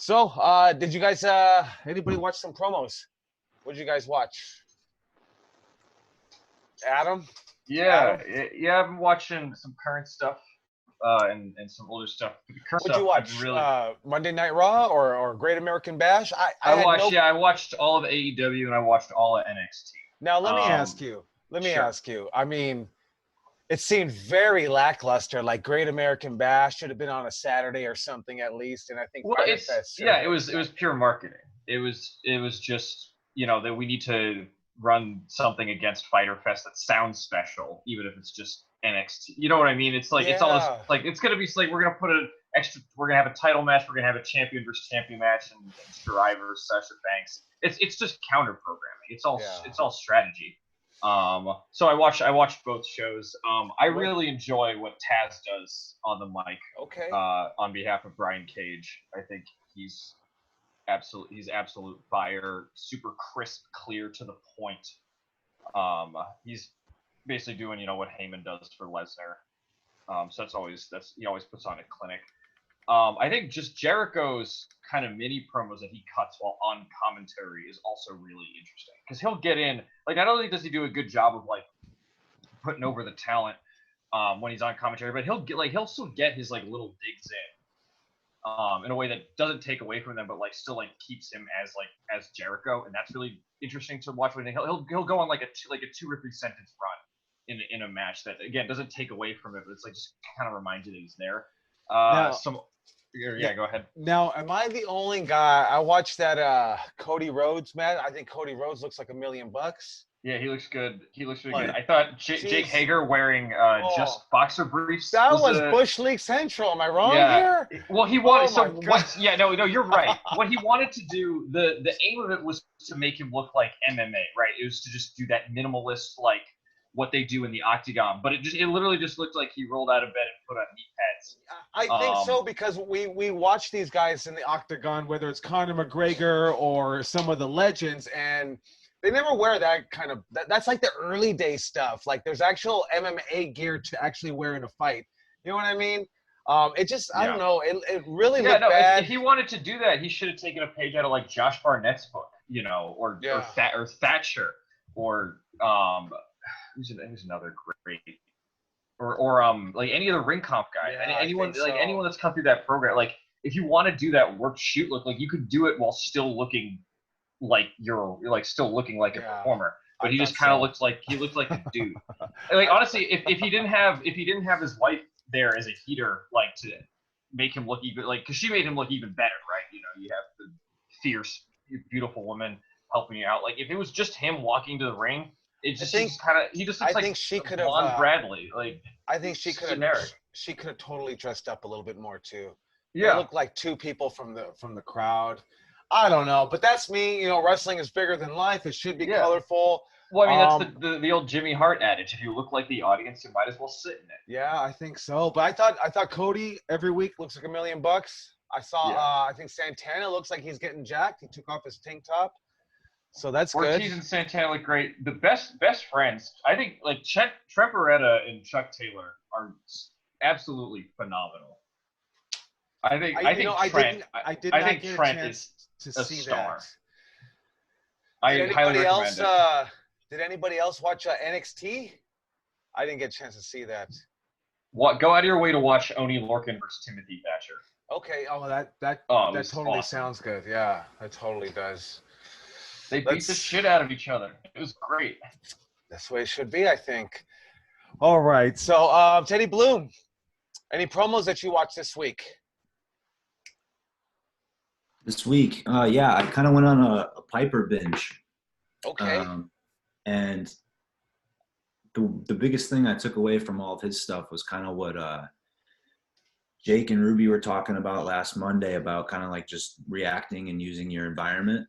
So, did you guys, anybody watch some promos? What did you guys watch? Adam? Yeah, yeah. I've been watching some current stuff, and some older stuff. The current What'd you stuff, I've watch? really. Monday Night Raw or Great American Bash? I watched all of AEW and I watched all of NXT. Now, let me Um, ask you. sure. I mean, it seemed very lackluster. Like Great American Bash should have been on a Saturday or something at least. And I think Well, Fyter it's Fest should have yeah. It been was pure marketing. It was just that we need to run something against Fighter Fest that sounds special, even if it's just NXT. You know what I mean? It's like it's all this Yeah. like it's gonna be like we're gonna put an extra. We're gonna have a title match. We're gonna have a champion versus champion match and Shirai versus Sasha Banks. It's just counter programming. It's all strategy. So I watched both shows. I really enjoy what Taz does on the mic. Okay. On behalf of Brian Cage, I think he's absolute fire, super crisp, clear to the point. He's basically doing what Heyman does for Lesnar. So he always puts on a clinic. I think just Jericho's kind of mini promos that he cuts while on commentary is also really interesting because he'll get in. Like, not only does he do a good job of like putting over the talent when he's on commentary, but he'll still get his like little digs in a way that doesn't take away from them, but like still like keeps him as Jericho, and that's really interesting to watch. When he'll go on like a 2 or 3 sentence run in a match that again doesn't take away from it, but it's like just kind of reminds you that he's there. Go ahead. Now, am I the only guy? I watched that Cody Rhodes match. I think Cody Rhodes looks like $1 million. Yeah, he looks good. He looks really good. I thought Jake Hager wearing just boxer briefs. That was Bush League Central. Am I wrong here? Well, he wanted no, you're right. What he wanted to do, the aim of it was to make him look like MMA, right? It was to just do that minimalist like what they do in the octagon, but it literally just looked like he rolled out of bed and put on knee pads. I think so because we watch these guys in the octagon, whether it's Conor McGregor or some of the legends, and they never wear that kind of that's like the early day stuff. Like there's actual MMA gear to actually wear in a fight. You know what I mean? It just I don't know. It really looked bad. If he wanted to do that, he should have taken a page out of like Josh Barnett's book, or Thatcher, or who's another great, or like any of the ring comp guys, anyone that's come through that program. Like if you want to do that shoot look, like you could do it while still looking like you're like still looking like a performer, but he just kind of looked like a dude. Like honestly, if he didn't have his wife there as a heater, like to make him look even because she made him look even better, right? You have the fierce, beautiful woman helping you out. Like if it was just him walking to the ring, he just looks like she could have Bradley. Like I think she could have. She could have totally dressed up a little bit more too. Yeah, they look like 2 people from the crowd. I don't know, but that's me. Wrestling is bigger than life. It should be colorful. Well, I mean, that's the old Jimmy Hart adage. If you look like the audience, you might as well sit in it. Yeah, I think so. But I thought Cody every week looks like $1 million. I saw. I think Santana looks like he's getting jacked. He took off his tank top, so that's good. Ortiz and Santana look great. The best friends, I think, like Trent Beretta and Chuck Taylor are absolutely phenomenal. I think Trent is a star. I highly recommend it. Did anybody else watch NXT? I didn't get a chance to see that. Go out of your way to watch Oney Lorcan versus Timothy Thatcher. Okay. Oh, that totally sounds good. Yeah, that totally does. They beat the shit out of each other. It was great. That's the way it should be, I think. All right. So, Teddy Bloom, any promos that you watched this week? This week, I kind of went on a Piper binge. Okay. And the biggest thing I took away from all of his stuff was kind of what Jake and Ruby were talking about last Monday about kind of like just reacting and using your environment,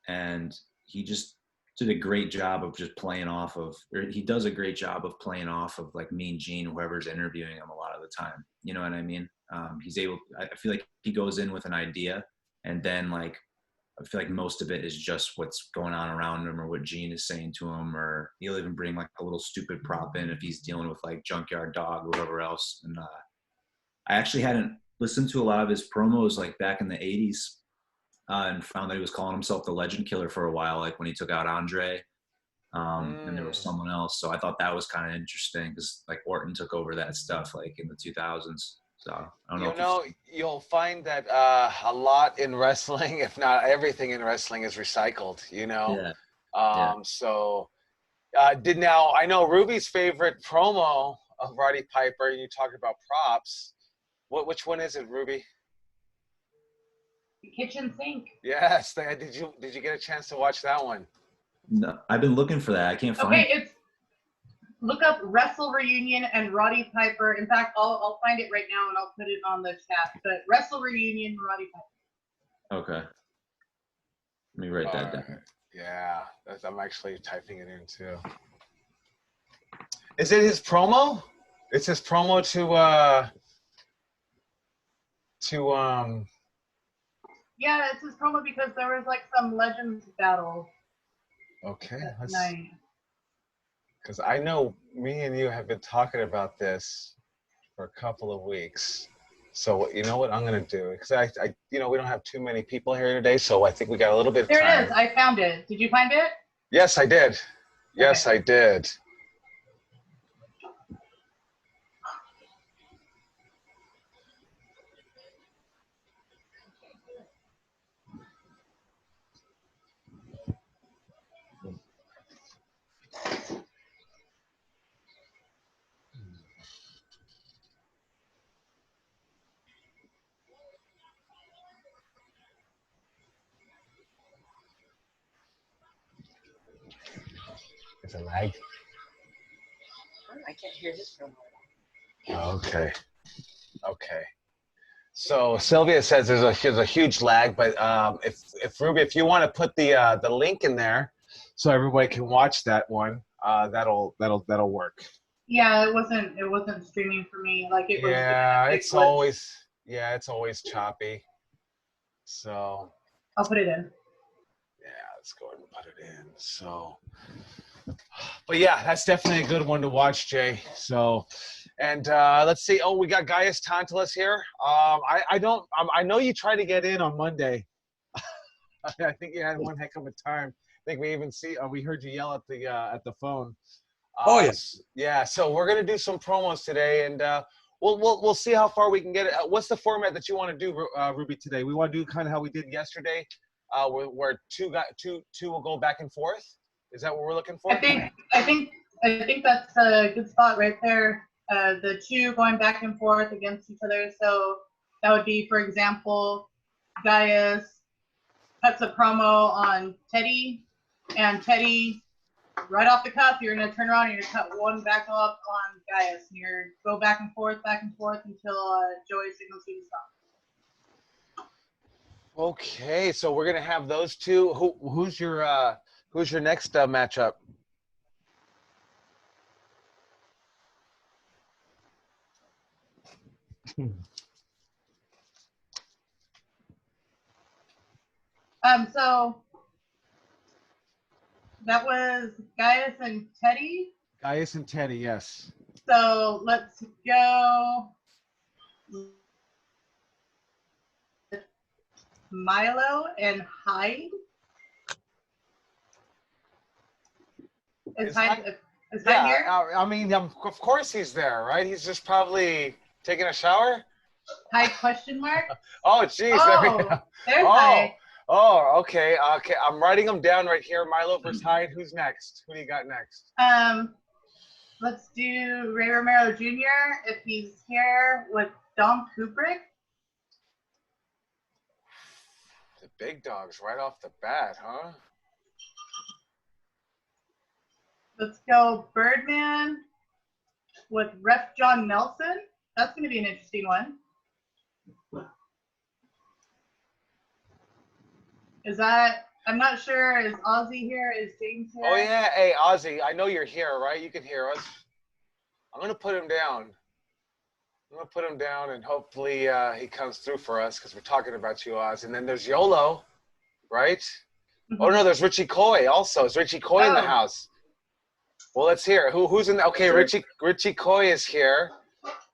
and he just did a great job of just playing off of, or he does a great job of playing off of like Mean Gene, whoever's interviewing him a lot of the time. You know what I mean? I feel like he goes in with an idea and then like, I feel like most of it is just what's going on around him or what Gene is saying to him, or he'll even bring like a little stupid prop in if he's dealing with like Junkyard Dog or whoever else. And I actually hadn't listened to a lot of his promos like back in the 80s and found that he was calling himself the Legend Killer for a while, like when he took out Andre. And there was someone else. So I thought that was kind of interesting because like Orton took over that stuff like in the 2000s. So I don't know. You know, you'll find that a lot in wrestling, if not everything in wrestling, is recycled. You know, Yeah. so I know Ruby's favorite promo of Roddy Piper. You talked about props. Which one is it, Ruby? The kitchen sink. Yes. Did you get a chance to watch that one? No, I've been looking for that. I can't find it. Look up Wrestle Reunion and Roddy Piper. In fact, I'll find it right now and I'll put it on the chat. But Wrestle Reunion, Roddy Piper. Okay. Let me write that down. Yeah, I'm actually typing it in too. Is it his promo? It's his promo to Yeah, it's his promo because there was like some Legends battle. Okay, Night. Because I know me and you have been talking about this for a couple of weeks. So you know what I'm gonna do? Because I we don't have too many people here today, so I think we got a little bit of time. There it is. I found it. Did you find it? Yes, I did. Yes, Okay. I did. Is it lag? I can't hear this from Okay. Okay. So Sylvia says there's a huge lag, but if Ruby, if you want to put the link in there, so everybody can watch that one, that'll work. Yeah, it wasn't streaming for me. Like it was. Yeah, it's always choppy. So I'll put it in. yeah, let's go ahead and put it in. So, but yeah, that's definitely a good one to watch, Jay. So, and let's see. Oh, we got Gaius Tantalus here. I know you tried to get in on Monday. I think you had one heck of a time. I think we even we heard you yell at the phone. Oh yes. Yeah. So we're gonna do some promos today, and we'll see how far we can get it. What's the format that you want to do, Ruby, today? We want to do kind of how we did yesterday, where two will go back and forth. Is that what we're looking for? I think that's a good spot right there. The two going back and forth against each other. So that would be, for example, Gaius cuts a promo on Teddy, and Teddy, right off the cuff, you're gonna turn around and you're gonna cut one back up on Gaius, and you're go back and forth until Joey signals you to stop. Okay, so we're gonna have those two. Who's your next matchup? So that was Gaius and Teddy. Gaius and Teddy, yes. So let's go Milo and Hyde. Is Hyde here? I mean, of course he's there, right? He's just probably taking a shower. Hyde question mark? Oh, jeez. Oh, there's Hyde. Oh, okay. Okay, I'm writing them down right here. Milo versus Hyde. Who's next? Who do you got next? Let's do Ray Romero Jr. if he's here with Dom Kubrick. The big dogs right off the bat, huh? Let's go Birdman with Ref John Nelson. That's going to be an interesting one. I'm not sure, is Ozzy here? Is James here? Oh, yeah. Hey, Ozzy, I know you're here, right? You can hear us. I'm going to put him down. And hopefully he comes through for us because we're talking about you, Oz. And then there's YOLO, right? Mm-hmm. Oh, no, there's Richie Coy also. Is Richie Coy in the house? Well, let's hear. Who's in the – okay, Richie Coy is here.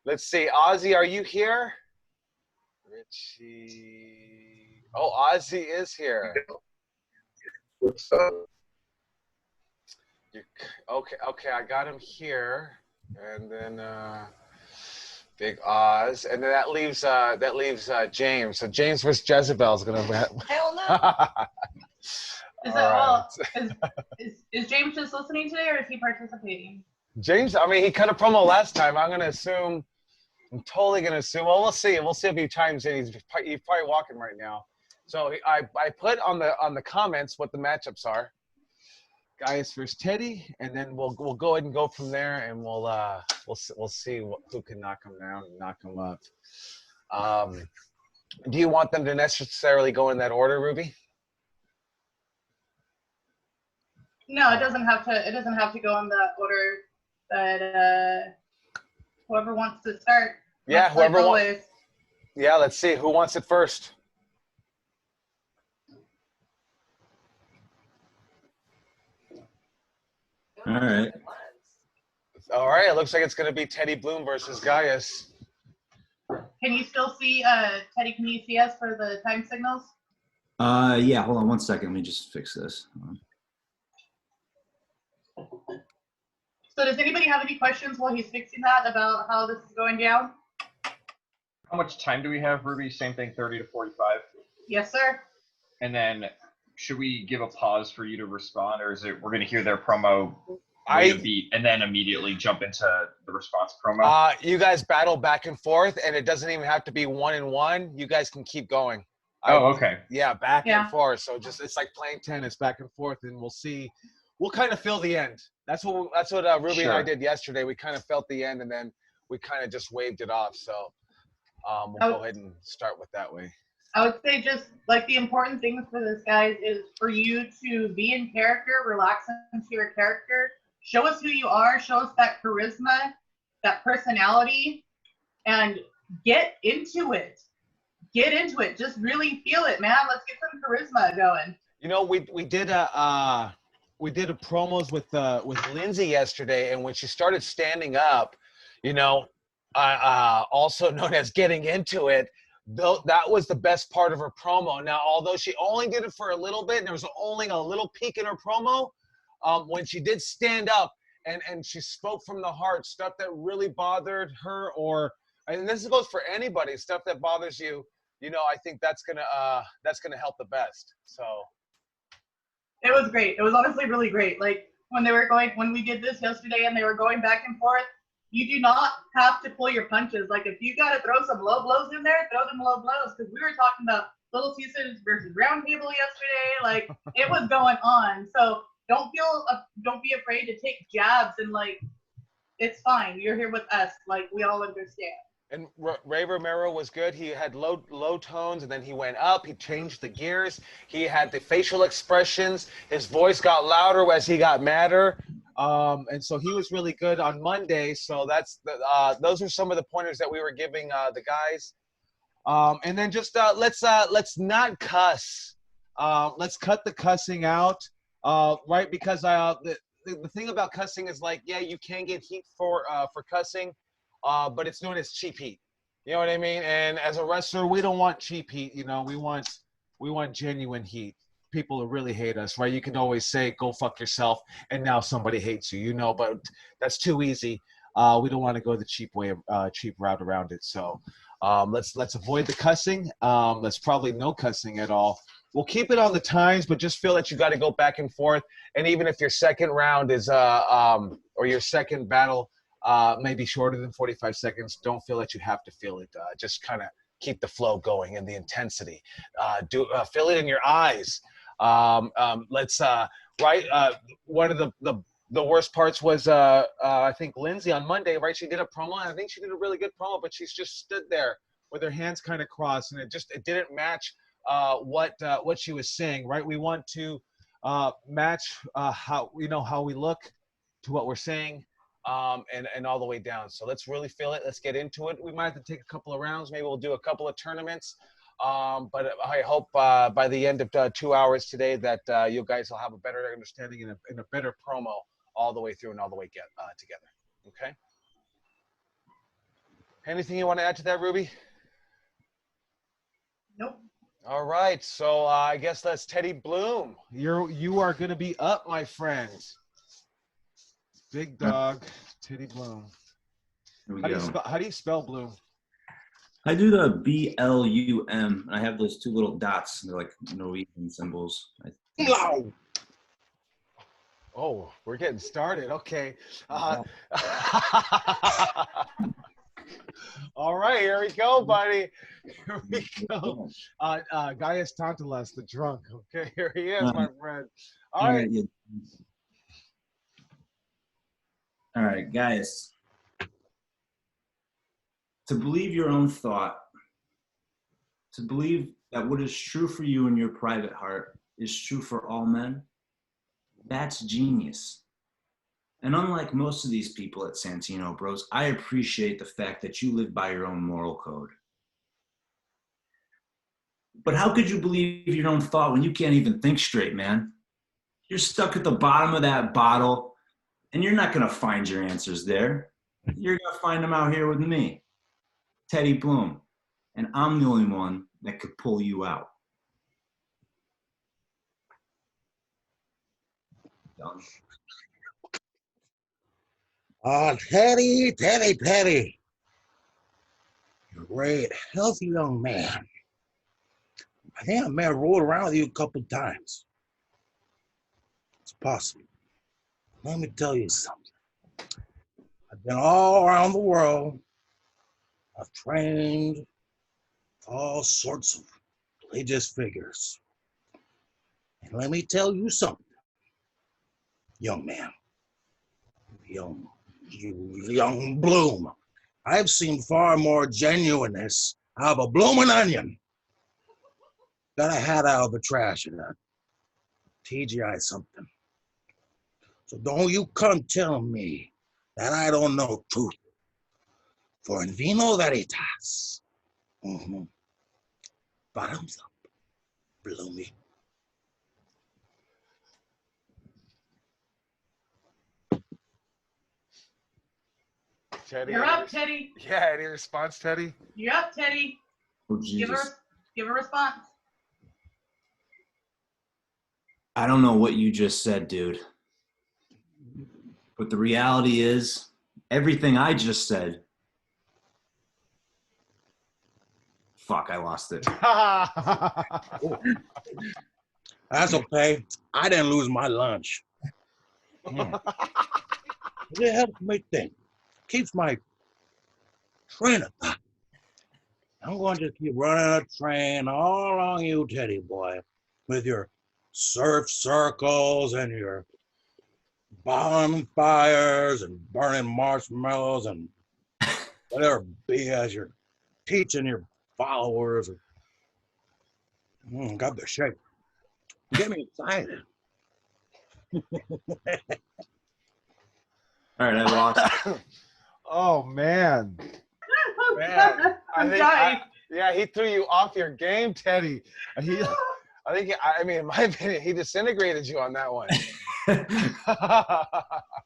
Let's see. Ozzy, are you here? Richie. Oh, Ozzy is here. What's up? Okay, I got him here, and then Big Oz, and then that leaves James. So James versus Jezebel is gonna. Hell no. Is that all? Is James just listening today, or is he participating? James, I mean, he cut a promo last time. I'm totally gonna assume. Well, we'll see. We'll see if he chimes in. He's probably walking right now. So I put on the comments what the matchups are. Gaius versus Teddy, and then we'll go ahead and go from there, and we'll see who can knock him down and knock him up. Do you want them to necessarily go in that order, Ruby? No, it doesn't have to. It doesn't have to go in that order. But whoever wants to start. Yeah, whoever like wants. Yeah, let's see who wants it first. All right. All right, it looks like it's going to be Teddy Bloom versus Gaius. Can you still see Teddy? Can you see us for the time signals? Yeah, hold on one second. Let me just fix this. So does anybody have any questions while he's fixing that about how this is going down? How much time do we have, Ruby? Same thing, 30 to 45. Yes, sir. And then should we give a pause for you to respond, or is it we're going to hear their promo, wait a beat, and then immediately jump into the response promo? You guys battle back and forth, and it doesn't even have to be 1-1. You guys can keep going. Oh, okay. Yeah, back and forth. So it's like playing tennis, back and forth, and we'll see. We'll kind of feel the end. That's what Ruby and I did yesterday. We kind of felt the end, and then we kind of just waved it off. So we'll go ahead and start with that way. I would say just like the important thing for this, guys, is for you to be in character, relax into your character, show us who you are, show us that charisma, that personality, and get into it. Get into it. Just really feel it, man. Let's get some charisma going. You know, we did a promos with Lindsay yesterday, and when she started standing up, you know, also known as getting into it, though, that was the best part of her promo. Now, although she only did it for a little bit, and there was only a little peek in her promo, when she did stand up and she spoke from the heart, stuff that really bothered her, and this goes for anybody, stuff that bothers you, you know, I think that's gonna help the best. So it was great. It was honestly really great. Like when we did this yesterday and they were going back and forth, you do not have to pull your punches. Like if you got to throw some low blows in there, throw them low blows. Because we were talking about Little Caesars versus Round Table yesterday. Like it was going on. So don't be afraid to take jabs, and like it's fine. You're here with us. Like we all understand. And Ray Romero was good. He had low tones, and then he went up. He changed the gears. He had the facial expressions. His voice got louder as he got madder. And so he was really good on Monday. So those are some of the pointers that we were giving the guys. And then just let's not cuss. Let's cut the cussing out, right? Because the thing about cussing is like, yeah, you can get heat for cussing. But it's known as cheap heat. You know what I mean? And as a wrestler, we don't want cheap heat. You know, we want genuine heat. People really hate us, right? You can always say, go fuck yourself, and now somebody hates you, you know, but that's too easy. We don't want to go the cheap route around it. So let's avoid the cussing. Let's probably no cussing at all. We'll keep it on the times, but just feel that you got to go back and forth. And even if your second round is or your second battle maybe shorter than 45 seconds, don't feel that you have to feel it. Just kind of keep the flow going and the intensity. Feel it in your eyes. One of the worst parts was I think Lindsay on Monday, right? She did a promo, and I think she did a really good promo, but she's just stood there with her hands kind of crossed, and it didn't match what she was saying, right? We want to match how we look to what we're saying. And all the way down. So let's really feel it. Let's get into it. We might have to take a couple of rounds. Maybe we'll do a couple of tournaments. But I hope by the end of 2 hours today that you guys will have a better understanding and a better promo all the way through and all the way together. Okay? Anything you want to add to that, Ruby? All right, so I guess that's Teddy Bloom. You are going to be up, my friend. Big dog, Teddy Bloom. Here we How do go. how do you spell Bloom? I do the BLUM. I have those two little dots. They're like Norwegian symbols. No. Oh, we're getting started. Okay. All right, here we go, buddy. Here we go. Gaius Tantalas, the drunk. Okay, here he is, my friend. All right. Yeah. All right, Gaius. To believe your own thought, to believe that what is true for you in your private heart is true for all men, that's genius. And unlike most of these people at Santino Bros, I appreciate the fact that you live by your own moral code. But how could you believe your own thought when you can't even think straight, man? You're stuck at the bottom of that bottle, and you're not going to find your answers there. You're going to find them out here with me, Teddy Bloom. And I'm the only one that could pull you out. Done. Teddy. You're a great, healthy young man. I think I may have rolled around with you a couple times. It's possible. Let me tell you something. I've been all around the world. I've trained all sorts of religious figures. And let me tell you something, young man. You young Bloom. I've seen far more genuineness out of a bloomin' onion than I had out of the trash in that TGI something. So don't you come telling me that I don't know truth. For in vino veritas. Bottoms up, Bloomy. Teddy. You're up, Teddy. Yeah, any response, Teddy? You're up, Teddy. Oh, Give Jesus. a response. I don't know what you just said, dude. But the reality is, everything I just said. Fuck, I lost it. That's okay. I didn't lose my lunch. It helps me think. Keeps my train of thought. I'm going to just keep running a train all along you, Teddy boy, with your surf circles and your bonfires and burning marshmallows and whatever BS you're teaching your followers. Got the shape. Get me excited. All right, I lost. Oh, man. Man, I'm dying. yeah, he threw you off your game, Teddy. I mean, in my opinion, he disintegrated you on that one.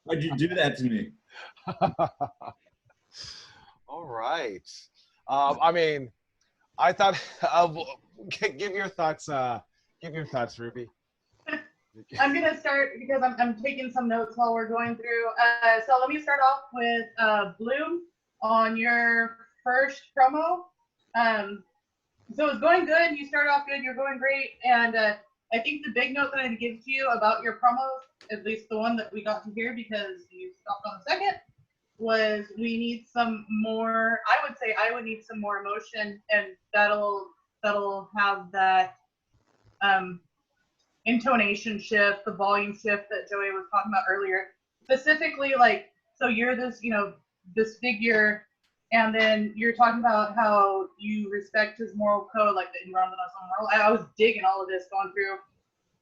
Why'd you do that to me? All right. I mean, I thought. Give your thoughts. Give your thoughts, Ruby. I'm gonna start because I'm taking some notes while we're going through. So let me start off with Bloom on your first promo. So it's going good. You start off good. You're going great. And I think the big note that I'd give to you about your promos, at least the one that we got to hear because you stopped on the second, was we need some more. I would say I would need some more emotion, and that'll have that intonation shift, the volume shift that Joey was talking about earlier. Specifically, like, so you're this, this figure, and then you're talking about how you respect his moral code, like that you run with us on moral. I was digging all of this going through,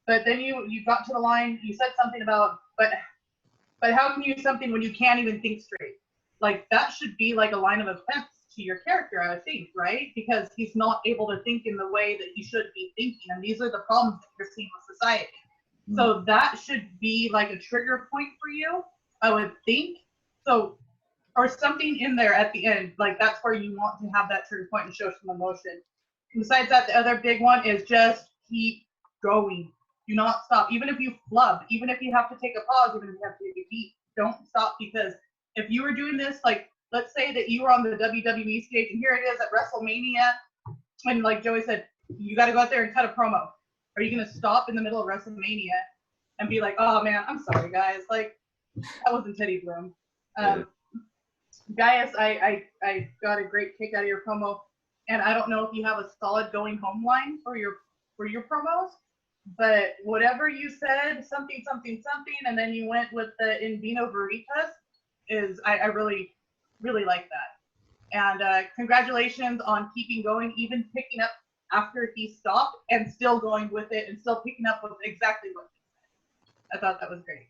but then you got to the line. You said something about, but how can you do something when you can't even think straight? Like that should be like a line of offense to your character, I would think, right? Because he's not able to think in the way that he should be thinking, and these are the problems that you're seeing with society. So that should be like a trigger point for you, I would think. So, or something in there at the end, like that's where you want to have that trigger point and show some emotion. Besides that, the other big one is just keep going. Do not stop. Even if you flub, even if you have to take a pause, even if you have to take a beat, don't stop, because if you were doing this, like, let's say that you were on the WWE stage and here it is at WrestleMania, and like Joey said, you got to go out there and cut a promo. Are you going to stop in the middle of WrestleMania and be like, oh man, I'm sorry guys, like that wasn't Teddy Bloom. Gaius, I got a great kick out of your promo, and I don't know if you have a solid going home line for your promos, but whatever you said, something, and then you went with the In Vino Veritas, is I really, really like that. And congratulations on keeping going, even picking up after he stopped and still going with it and still picking up with exactly what he said. I thought that was great.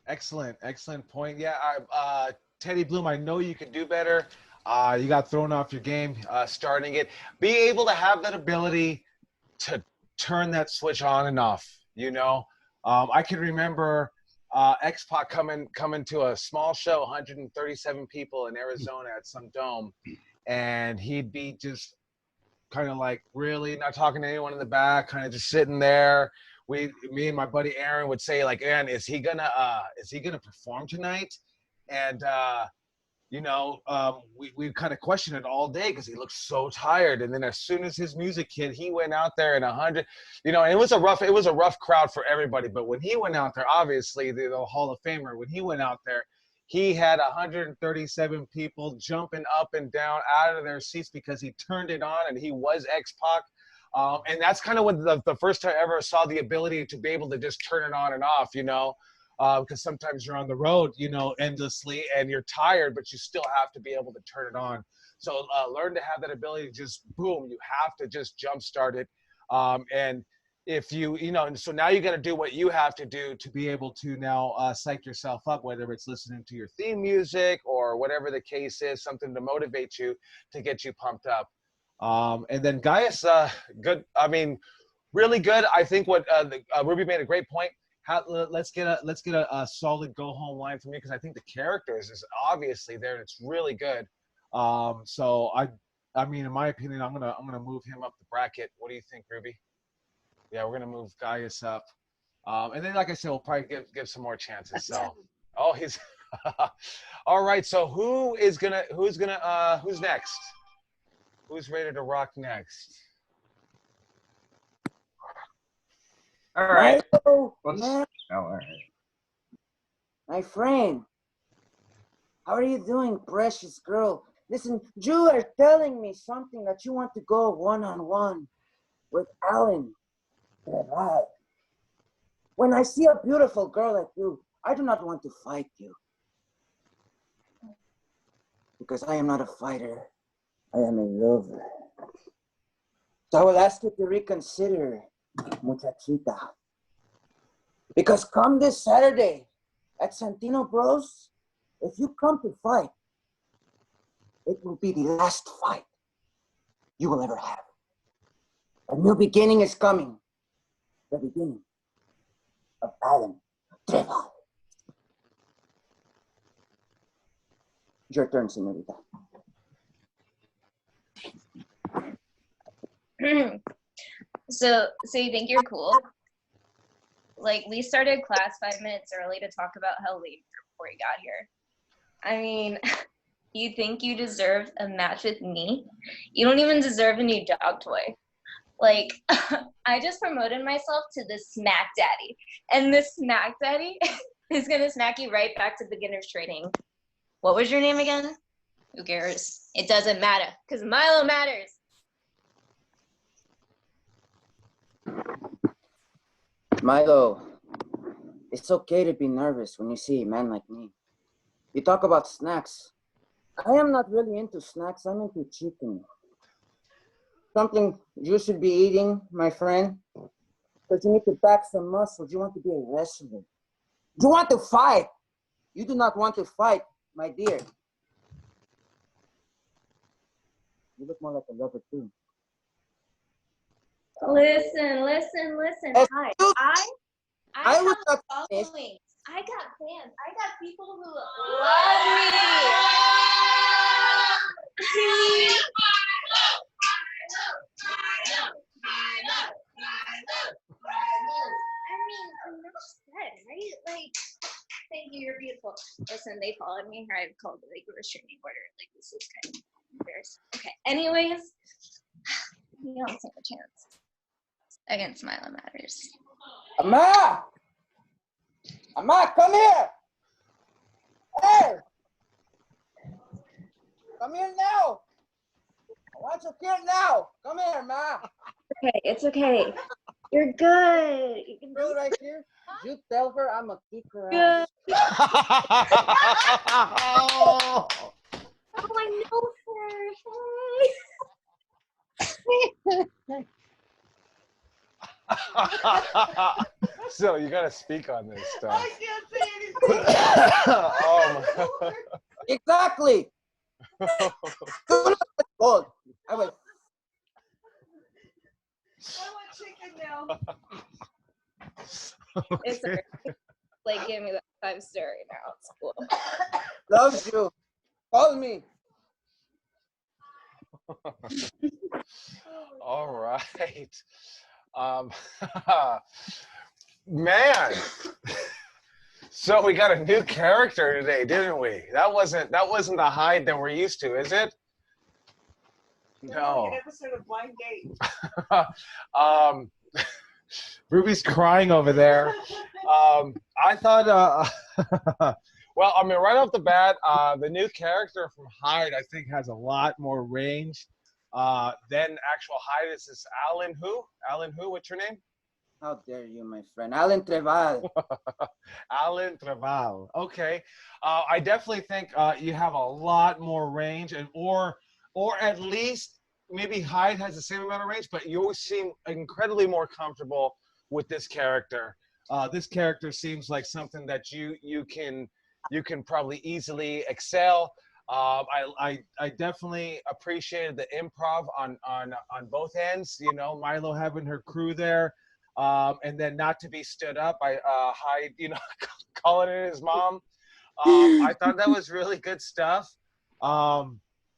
Excellent point. Yeah, Teddy Bloom, I know you could do better. You got thrown off your game starting it. Be able to have that ability to turn that switch on and off. You know, I can remember X-Pac coming to a small show, 137 people in Arizona at some dome, and he'd be just kind of like really not talking to anyone in the back, kind of just sitting there. Me and my buddy Aaron would say, like, Aaron, is he gonna perform tonight? And we kind of questioned it all day because he looked so tired. And then as soon as his music hit, he went out there in 100. And it was a rough crowd for everybody. But when he went out there, obviously the Hall of Famer, when he went out there, he had 137 people jumping up and down out of their seats because he turned it on, and he was X-Pac. And that's kind of when the first time I ever saw the ability to be able to just turn it on and off, because sometimes you're on the road, endlessly, and you're tired, but you still have to be able to turn it on. So learn to have that ability to just, boom, you have to just jumpstart it. And if and so now you got to do what you have to do to be able to now psych yourself up, whether it's listening to your theme music or whatever the case is, something to motivate you to get you pumped up. And then Gaius, good. I mean, really good. I think what Ruby made a great point. Let's get a solid go home line from you, because I think the characters is obviously there and it's really good. So I mean, in my opinion, I'm gonna move him up the bracket. What do you think, Ruby? Yeah, we're gonna move Gaius up, and then, like I said, we'll probably give some more chances. So, he's all right. So who's next? Who's ready to rock next? All right. Milo, All right. my friend. How are you doing, precious girl? Listen, you are telling me something that you want to go one-on-one with Alan. Right. When I see a beautiful girl like you, I do not want to fight you. Because I am not a fighter. I am a lover. So I will ask you to reconsider, muchachita. Because come this Saturday at Santino Bros, if you come to fight, it will be the last fight you will ever have. A new beginning is coming. The beginning of Alan Trevor. Your turn, señorita. So you think you're cool? Like, we started class 5 minutes early to talk about how late before you got here. I mean, you think you deserve a match with me? You don't even deserve a new dog toy. Like, I just promoted myself to the Smack Daddy, and the Smack Daddy is gonna smack you right back to beginner's training. What was your name again? Who cares? It doesn't matter, because Milo matters. Milo, it's okay to be nervous when you see a man like me. You talk about snacks. I am not really into snacks. I'm into chicken. Something you should be eating, my friend, because you need to pack some muscles. You want to be a wrestler. You want to fight. You do not want to fight, my dear. You look more like a lover, too. Listen. Hi. I was have not a following. I got fans. I got people who love me. thank you. You're beautiful. Listen, they followed me here. I've called like a restraining order. Like this is kind of embarrassing. Okay. Anyways, you don't stand a chance against Milo Matters. Ama! Ama, come here! Hey! Come here now! I want you here now! Come here, Ma! Okay, it's okay. You're good. You can Girl right here, you tell her I'm a kick her good. ass. Oh, I know her. So you got to speak on this stuff. I can't say anything. Oh Exactly! Gold. I went, I want chicken now. It's okay. Like, give me that 5-star right now. It's cool. loves you. Call me. All right. Um, man. So we got a new character today, didn't we? That wasn't the Hyde that we're used to, is it? No. An episode of Blind Date. Ruby's crying over there. I thought, well, I mean, right off the bat, the new character from Hyde, I think, has a lot more range than actual Hyde. Is this Alan who? Alan who? What's your name? How dare you, my friend? Alan Treval. Alan Treval. Okay. I definitely think you have a lot more range, and or at least maybe Hyde has the same amount of range, but you always seem incredibly more comfortable with this character. This character seems like something that you can probably easily excel. I definitely appreciated the improv on both ends. You know, Milo having her crew there, and then not to be stood up by Hyde, you know, calling it his mom. I thought that was really good stuff.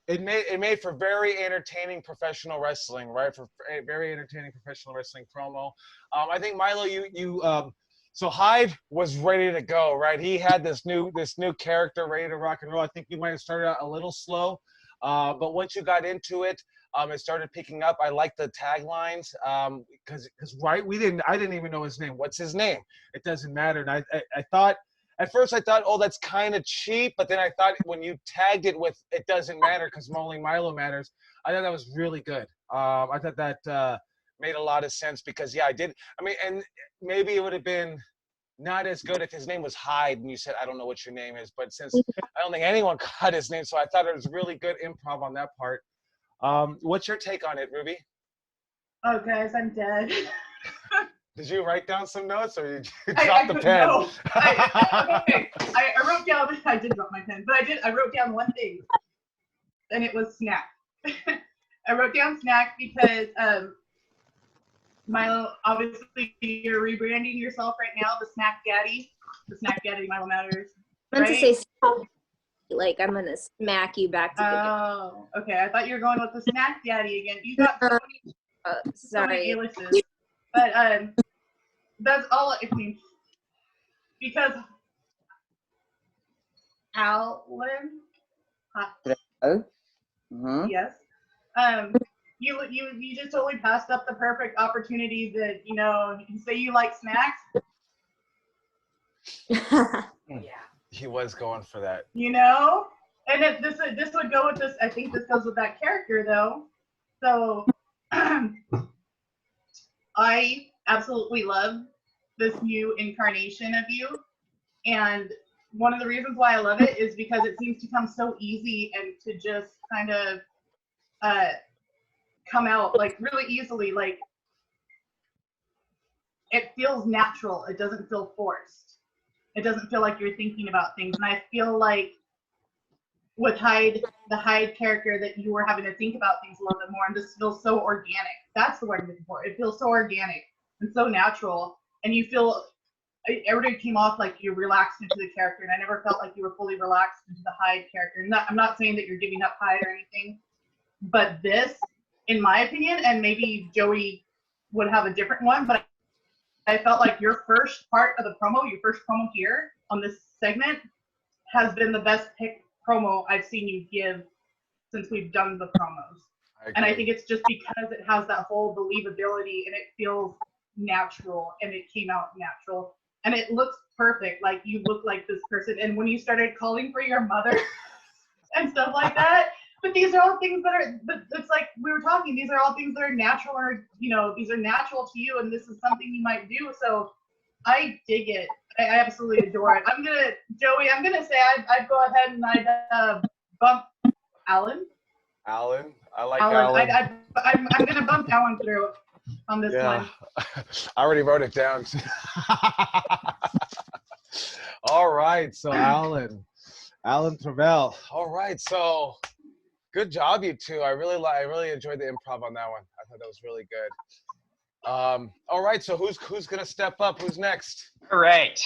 It made for very entertaining professional wrestling, right? For a very entertaining professional wrestling promo. I think Milo, so Hyde was ready to go, right? He had this new character ready to rock and roll. I think you might have started out a little slow, but once you got into it, it started picking up. I like the taglines because right, I didn't even know his name. What's his name? It doesn't matter. And I thought. At first, I thought, oh, that's kind of cheap. But then I thought when you tagged it with "it doesn't matter" because only Milo matters, I thought that was really good. I thought that made a lot of sense because, yeah, I did. I mean, and maybe it would have been not as good if his name was Hyde and you said, I don't know what your name is. But since I don't think anyone caught his name, so I thought it was really good improv on that part. What's your take on it, Ruby? Oh, guys, I'm dead. Did you write down some notes or did you drop the pen? No. I wrote down, I did drop my pen, but I wrote down one thing, and it was snack. I wrote down snack because Milo, obviously you're rebranding yourself right now, the snack daddy Milo Matters. I meant to say like I'm gonna smack you back to Oh, okay. I thought you were going with the snack daddy again. You got so many sorry. aliases. But that's all I mean. Because Alan, yes, you just totally passed up the perfect opportunity that you say you like snacks. Yeah. He was going for that. And this would go with this. I think this goes with that character though. So I absolutely love this new incarnation of you, and one of the reasons why I love it is because it seems to come so easy and to just kind of come out like really easily. Like it feels natural. It doesn't feel forced. It doesn't feel like you're thinking about things. And I feel like with the Hyde character that you were having to think about things a little bit more, and this feels so organic. That's the word I'm looking for. It feels so organic and so natural, and you feel everybody came off like you relaxed into the character, and I never felt like you were fully relaxed into the Hyde character. I'm not saying that you're giving up Hyde or anything, but this, in my opinion, and maybe Joey would have a different one, but I felt like your first part of the promo, your first promo here on this segment has been the best pick promo I've seen you give since we've done the promos. And I think it's just because it has that whole believability and it feels natural and it came out natural and it looks perfect. Like you look like this person. And when you started calling for your mother and stuff like that, but these are all things that are, but it's like we were talking, these are all things that are natural or, these are natural to you and this is something you might do. So I dig it. I absolutely adore it. Joey, I'm going to say I'd go ahead and I'd bump Alan. Alan? I like Alan. I'm going to bump Alan through on this one. I already wrote it down. All right, so Alan Travell. All right, so good job, you two. I really enjoyed the improv on that one. I thought that was really good. All right, so who's gonna step up? Who's next? All right.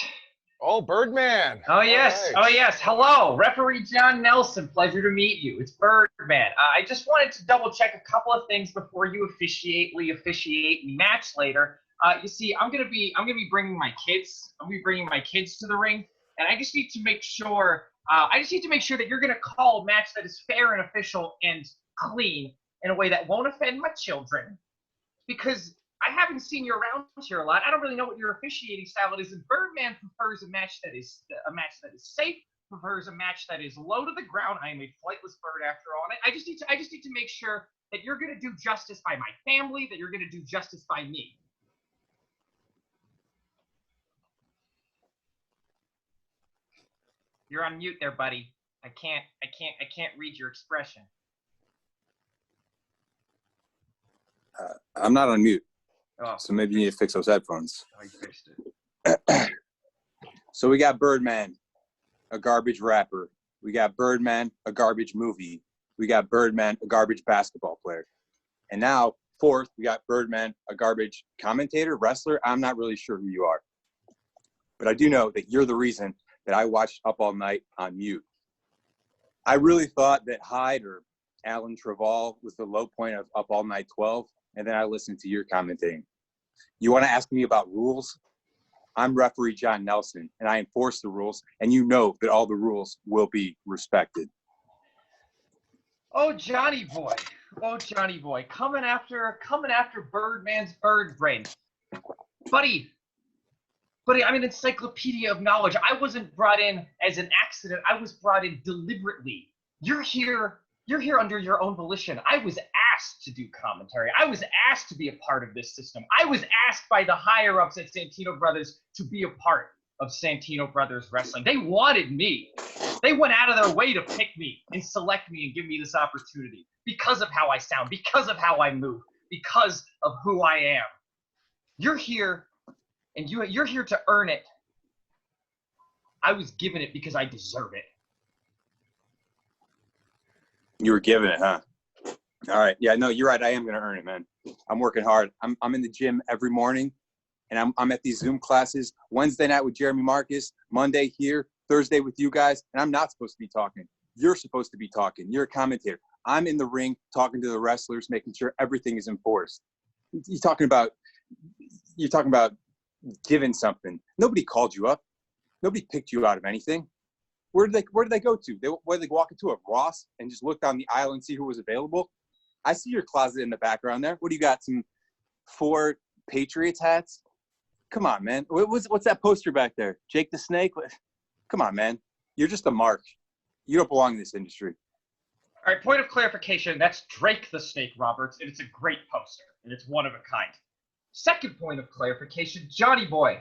Oh, Birdman. Oh, yes. All right. Oh, yes. Hello, Referee John Nelson. Pleasure to meet you. It's Birdman. I just wanted to double check a couple of things before you officiate the match later. You see, I'm gonna be bringing my kids. I'm gonna be bringing my kids to the ring, and I just need to make sure. That you're gonna call a match that is fair and official and clean in a way that won't offend my children, because I haven't seen you around here a lot. I don't really know what your officiating style is. And Birdman prefers a match that is safe, prefers a match that is low to the ground. I am a flightless bird after all. And I just need to make sure that you're going to do justice by my family, that you're going to do justice by me. You're on mute there, buddy. I can't read your expression. I'm not on mute. Oh. So maybe you need to fix those headphones. Oh, you fixed it. So we got Birdman, a garbage rapper. We got Birdman, a garbage movie. We got Birdman, a garbage basketball player. And now, fourth, we got Birdman, a garbage commentator, wrestler. I'm not really sure who you are. But I do know that you're the reason that I watched Up All Night on mute. I really thought that Hyde or Alan Travell was the low point of Up All Night 12. And then I listened to your commentating. You want to ask me about rules? I'm referee John Nelson, and I enforce the rules, and you know that all the rules will be respected. Oh, Johnny boy. Oh, Johnny boy. Coming after Birdman's bird brain. Buddy, I'm an encyclopedia of knowledge. I wasn't brought in as an accident. I was brought in deliberately. You're here under your own volition. I was asked to do commentary. I was asked to be a part of this system. I was asked by the higher-ups at Santino Brothers to be a part of Santino Brothers Wrestling. They wanted me. They went out of their way to pick me and select me and give me this opportunity because of how I sound, because of how I move, because of who I am. You're here, and you're here to earn it. I was given it because I deserve it. You were given it, huh? All right. Yeah, no, you're right. I am going to earn it, man. I'm working hard. I'm in the gym every morning, and I'm at these Zoom classes. Wednesday night with Jeremy Marcus, Monday here, Thursday with you guys, and I'm not supposed to be talking. You're supposed to be talking. You're a commentator. I'm in the ring talking to the wrestlers, making sure everything is enforced. You're talking about giving something. Nobody called you up. Nobody picked you out of anything. Where did they go to? They walk into a Ross and just look down the aisle and see who was available? I see your closet in the background there. What do you got? Some 4 Patriots hats? Come on, man. What's that poster back there? Jake the Snake? Come on, man. You're just a mark. You don't belong in this industry. All right, point of clarification. That's Drake the Snake Roberts, and it's a great poster, and it's one of a kind. Second point of clarification, Johnny Boy.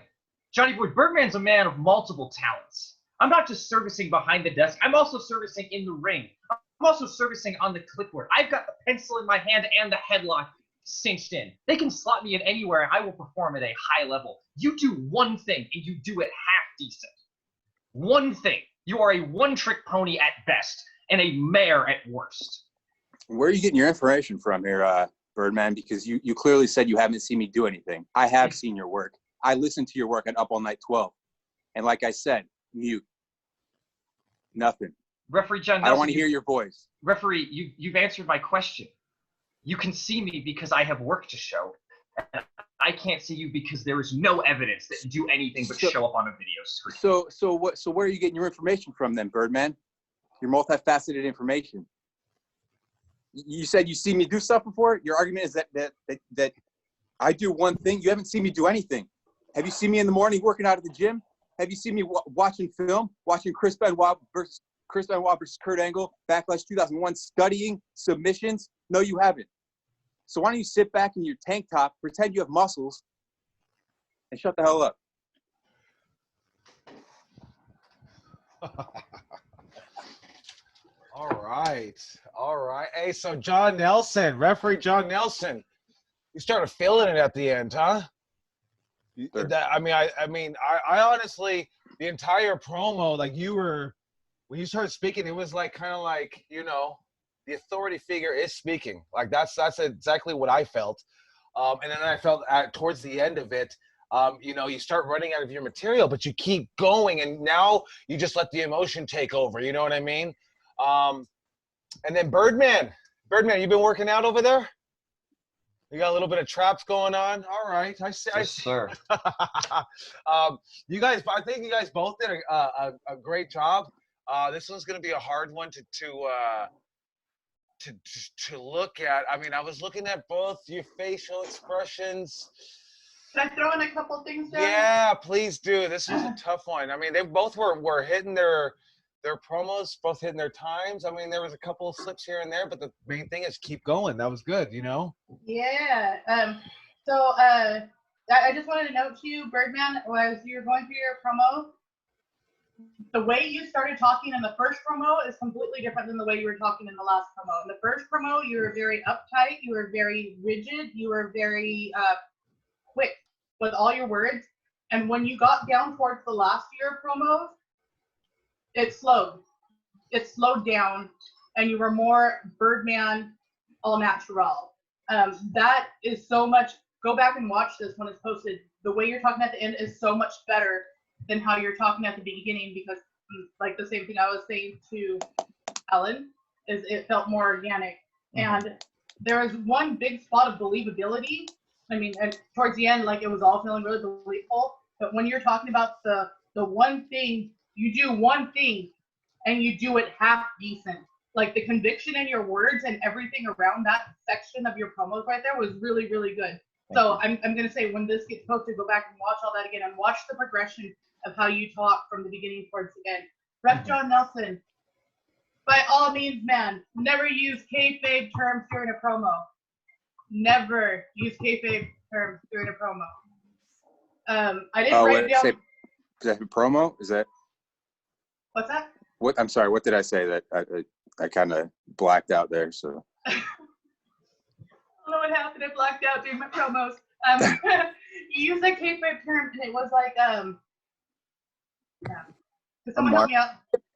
Johnny Boy, Birdman's a man of multiple talents. I'm not just servicing behind the desk. I'm also servicing in the ring. I'm also servicing on the clipboard. I've got the pencil in my hand and the headlock cinched in. They can slot me in anywhere, and I will perform at a high level. You do one thing, and you do it half decent. One thing. You are a one-trick pony at best, and a mare at worst. Where are you getting your information from here, Birdman? Because you clearly said you haven't seen me do anything. I have seen your work. I listened to your work at Up All Night 12. And like I said, mute. Nothing. Referee John Nelson, I don't want to hear your voice. Referee, you've answered my question. You can see me because I have work to show. And I can't see you because there is no evidence that you do anything but So- show up on a video screen. So where are you getting your information from then, Birdman? Your multifaceted information. You said you see me do stuff before. Your argument is that I do one thing. You haven't seen me do anything. Have you seen me in the morning working out at the gym? Have you seen me watching film, watching Chris Benoit versus Kurt Angle, Backlash 2001, studying submissions? No, you haven't. So why don't you sit back in your tank top, pretend you have muscles, and shut the hell up? All right. Hey, so John Nelson, referee John Nelson, you started feeling it at the end, huh? Sure. I honestly, the entire promo, like when you started speaking, it was like kind of like, the authority figure is speaking. Like that's exactly what I felt. And then I felt towards the end of it, you start running out of your material, but you keep going, and now you just let the emotion take over. You know what I mean? And then Birdman, you been working out over there? You got a little bit of traps going on. All right, Yes, sir. you guys, I think you guys both did a great job. This one's going to be a hard one to look at. I mean, I was looking at both your facial expressions. Can I throw in a couple things there? Yeah, please do. This was a tough one. I mean, they both were hitting their promos, both hitting their times. I mean, there was a couple of slips here and there, but the main thing is keep going. That was good, Yeah. I just wanted to note to you, Birdman, as you were going through your promo, the way you started talking in the first promo is completely different than the way you were talking in the last promo. In the first promo, you were very uptight, you were very rigid, you were very quick with all your words. And when you got down towards the last year promos, it slowed. It slowed down, and you were more Birdman, all natural. That is so much. Go back and watch this when it's posted. The way you're talking at the end is so much better than how you're talking at the beginning, because, like the same thing I was saying to Ellen, is it felt more organic. And there was one big spot of believability. I mean, and towards the end, like it was all feeling really believable. But when you're talking about the one thing, you do one thing and you do it half decent. Like the conviction in your words and everything around that section of your promos right there was really, really good. So I'm going to say when this gets posted, go back and watch all that again and watch the progression of how you talk from the beginning towards the end. Ref John Nelson, by all means, man, never use kayfabe terms during a promo. Never use kayfabe terms during a promo. I didn't write down. Is that a promo? Is that? What's that? What? I'm sorry. What did I say? That I kind of blacked out there. So. I don't know what happened. I blacked out during my promos. You used a kayfabe term, and it was like yeah. Could someone help me out?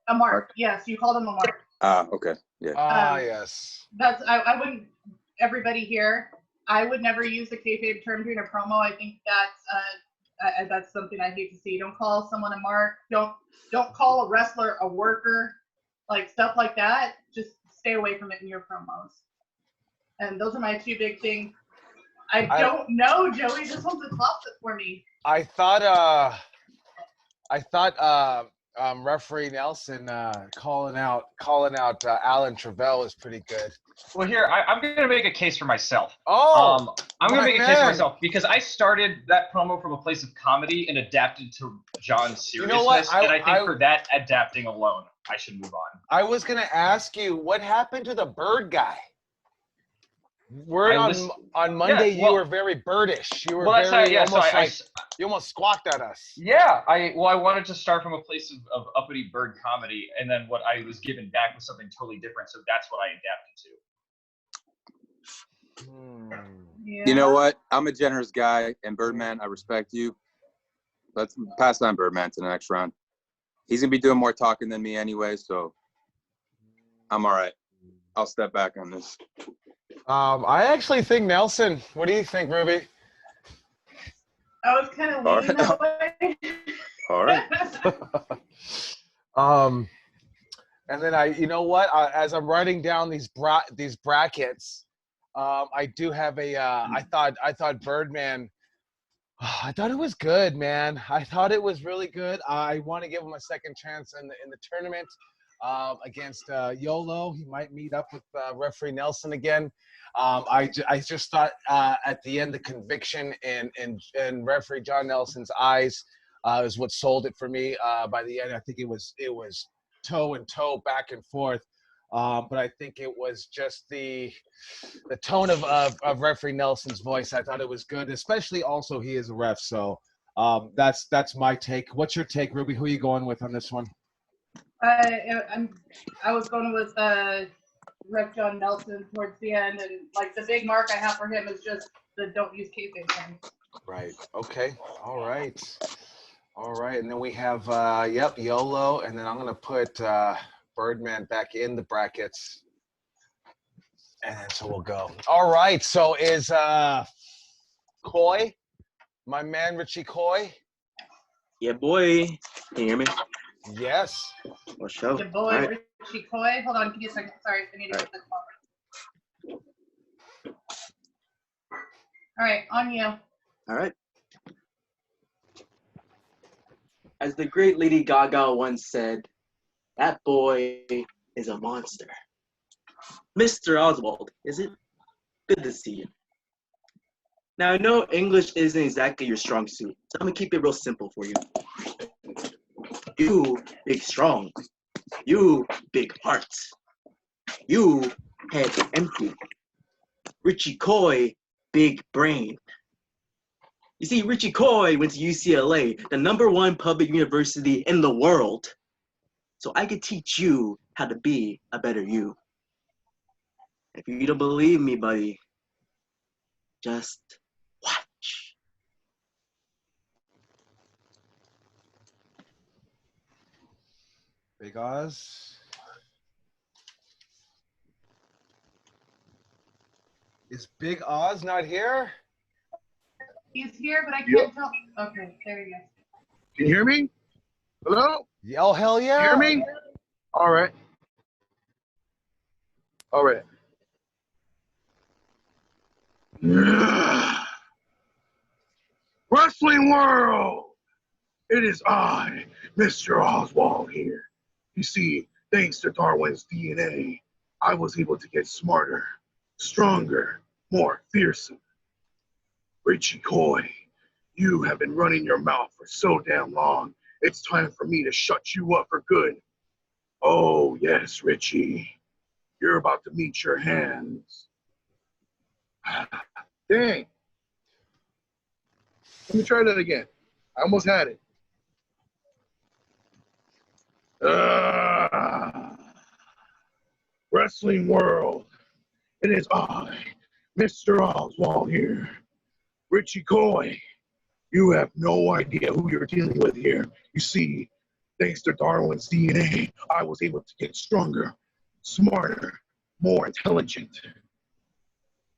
A mark. Yes, you called him a mark. Okay. Yeah. Yes. That's I wouldn't. Everybody here, I would never use the kayfabe term during a promo. I think that's something I hate to see. Don't call someone a mark. Don't call a wrestler a worker. Like stuff like that. Just stay away from it in your promos. And those are my two big things. I don't know, Joey. This one's a toss-up for me. I thought referee Nelson calling out Alan Travell was pretty good. Well, here, I'm going to make a case for myself. Oh, I'm going to make a case for myself because I started that promo from a place of comedy and adapted to John's seriousness. You know what? And I think for that adapting alone, I should move on. I was going to ask you, what happened to the bird guy? On Monday, you were very birdish. You were you almost squawked at us. Yeah, I wanted to start from a place of uppity bird comedy, and then what I was given back was something totally different. So that's what I adapted to. Yeah. You know what? I'm a generous guy, and Birdman, I respect you. Let's pass on Birdman to the next round. He's gonna be doing more talking than me anyway, so I'm all right. I'll step back on this. I actually think Nelson. What do you think, Ruby? I was kind of leaning that way. All right. And then you know what? As I'm writing down these brackets, I do have a. I thought Birdman I thought it was good, man. I thought it was really good. I want to give him a second chance in the tournament against Yolo. He might meet up with referee Nelson again. I just thought at the end the conviction in referee John Nelson's eyes is what sold it for me. By the end, I think it was toe and toe, back and forth. But I think it was just the tone of referee Nelson's voice. I thought it was good, especially also he is a ref. So that's my take. What's your take, Ruby? Who are you going with on this one? I was going with Ref John Nelson towards the end, and like the big mark I have for him is just the don't use kayfabe thing. Right. Okay. All right. All right. And then we have YOLO, and then I'm gonna put Birdman back in the brackets. And so we'll go. All right. So is Coy, my man Richie Coy? Yeah, boy. Can you hear me? Yes. What's up? Your boy All right. Richie Coy. Hold on, give me a second. Sorry, I need to get this call. All right, on you. All right. As the great Lady Gaga once said, that boy is a monster. Mr. Oswald, is it? Good to see you. Now, I know English isn't exactly your strong suit, so I'm going to keep it real simple for you. You, big strong. You, big heart. You, head empty. Richie Coy, big brain. You see, Richie Coy went to UCLA, the #1 public university in the world. So I could teach you how to be a better you. If you don't believe me, buddy, just watch. Big Oz. Is Big Oz not here? He's here, but I can't tell. Okay, there you go. Can you hear me? Hello? Oh, hell yeah. Hear me? All right. All right. Wrestling world! It is I, Mr. Oswald here. You see, thanks to Darwin's DNA, I was able to get smarter, stronger, more fearsome. Richie Coy, you have been running your mouth for so damn long. It's time for me to shut you up for good. Oh, yes, Richie. You're about to meet your hands. Dang. Let me try that again. I almost had it. Wrestling world. It is I, Mr. Oswald here. Richie Coy, you have no idea who you're dealing with here. You see, thanks to Darwin's DNA, I was able to get stronger, smarter, more intelligent.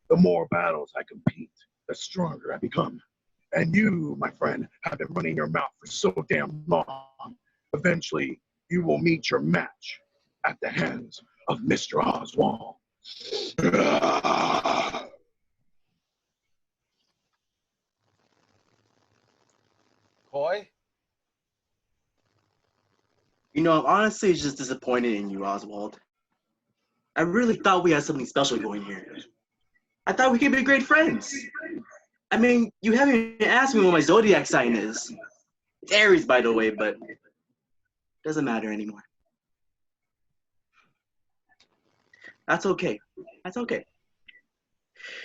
The more battles I compete, the stronger I become. And you, my friend, have been running your mouth for so damn long. Eventually, you will meet your match at the hands of Mr. Oswald. Coy? You know, I'm honestly just disappointed in you, Oswald. I really thought we had something special going here. I thought we could be great friends. I mean, you haven't even asked me what my zodiac sign is. It's Aries, by the way, but it doesn't matter anymore. That's okay. That's okay.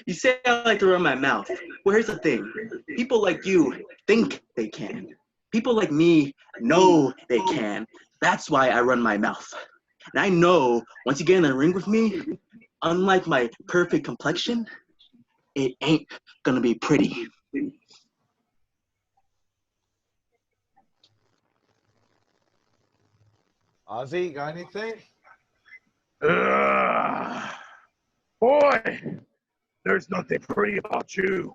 You say I like to run my mouth. Well, here's the thing. People like you think they can. People like me know they can. That's why I run my mouth. And I know once you get in the ring with me, unlike my perfect complexion, it ain't gonna be pretty. Ozzy, got anything? Boy, there's nothing pretty about you.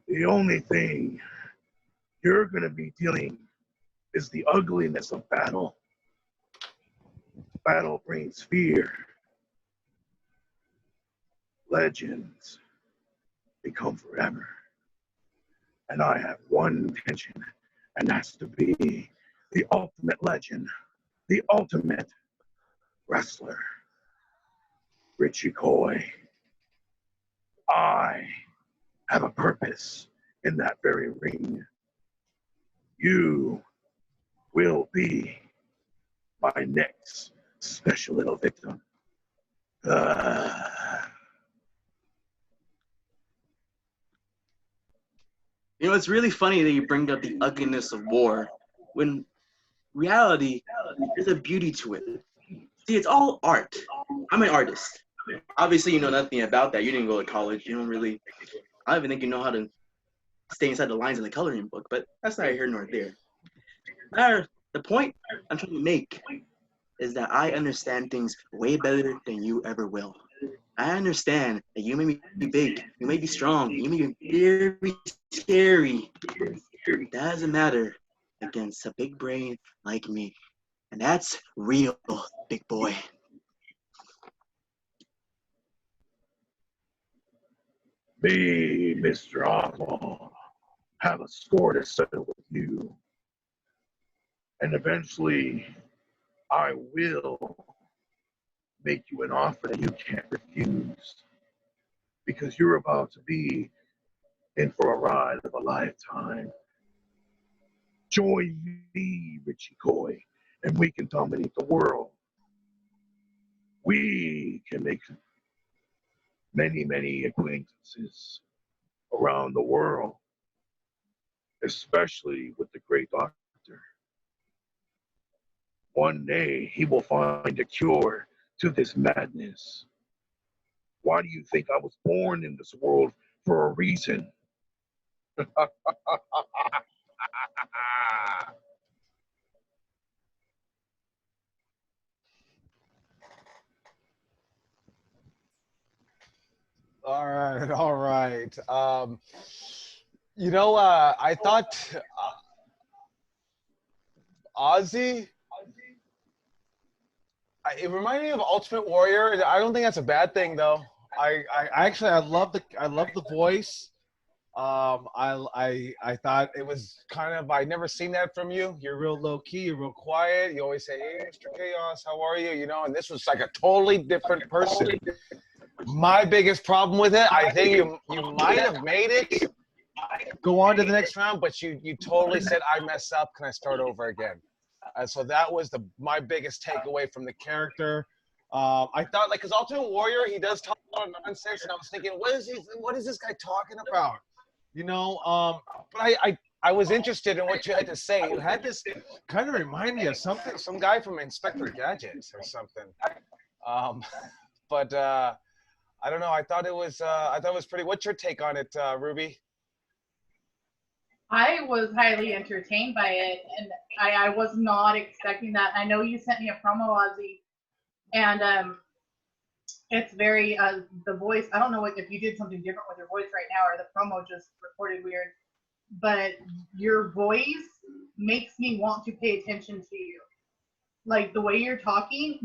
The only thing you're going to be dealing is the ugliness of battle. Battle brings fear. Legends become forever. and I have one intention, and that's to be the ultimate legend, the ultimate wrestler, Richie Coy. I have a purpose in that very ring. You will be my next special little victim. You know, it's really funny that you bring up the ugliness of war when reality, there's a beauty to it. See, it's all art. I'm an artist. Obviously, you know nothing about that. You didn't go to college. You don't really, I don't even think you know how to stay inside the lines of the coloring book, but that's neither here nor there. The point I'm trying to make is that I understand things way better than you ever will. I understand that you may be big, you may be strong, you may be very scary. That doesn't matter against a big brain like me. And that's real, big boy. Me, Mr. Aqua, have a score to settle with you. And eventually, I will make you an offer that you can't refuse. Because you're about to be in for a ride of a lifetime. Join me, Richie Coy, and we can dominate the world. We can make many, many acquaintances around the world, especially with the great doctor. One day he will find a cure to this madness. Why do you think I was born in this world? For a reason. All right, all right. I thought Ozzy. It reminded me of Ultimate Warrior. I don't think that's a bad thing, though. I love the voice. I thought it was kind of, I never seen that from you. You're real low key, you're real quiet. You always say, "Hey, Mr. Chaos, how are you?" And this was like a totally different person. My biggest problem with it, I think you might have made it go on to the next round, but you totally said, "I messed up. Can I start over again?" So that was my biggest takeaway from the character. I thought, like, because Ultimate Warrior, he does talk a lot of nonsense, and I was thinking, what is this guy talking about? But I was interested in what you had to say. You had this kind of remind me of some guy from Inspector Gadget or something. But I don't know. I thought it was pretty. What's your take on it, Ruby? I was highly entertained by it, and I was not expecting that. I know you sent me a promo, Ozzy, and it's very the voice. I don't know if you did something different with your voice right now, or the promo just recorded weird, but your voice makes me want to pay attention to you. Like the way you're talking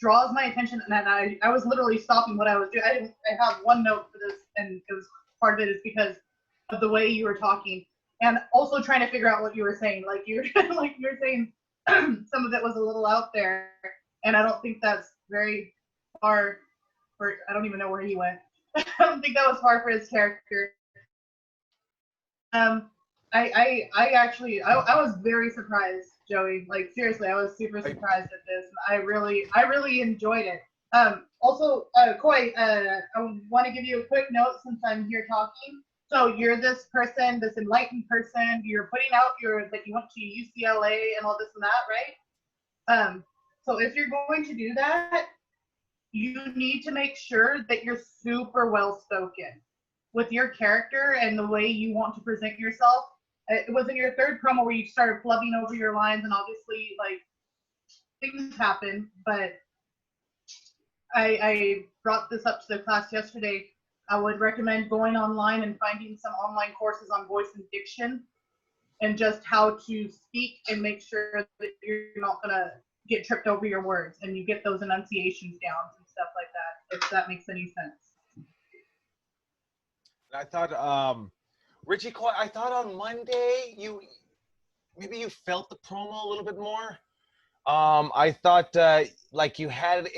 draws my attention, and I was literally stopping what I was doing. I have one note for this, and it was part of it is because of the way you were talking, and also trying to figure out what you were saying. Like you're saying some of it was a little out there, and I don't think that's very far for. I don't even know where he went. I don't think that was far for his character. I was very surprised, Joey. Like seriously, I was super surprised at this. I really enjoyed it. Also, Koi, I want to give you a quick note since I'm here talking. So you're this person, this enlightened person. You're putting out that you went to UCLA and all this and that, right? So if you're going to do that, you need to make sure that you're super well spoken with your character and the way you want to present yourself. It was in your third promo where you started flubbing over your lines, and obviously, like, things happen, but I brought this up to the class yesterday. I would recommend going online and finding some online courses on voice and diction and just how to speak and make sure that you're not going to get tripped over your words and you get those enunciations down and stuff like that, if that makes any sense. I thought Richie Coy, I thought on Monday maybe you felt the promo a little bit more. I thought like you had it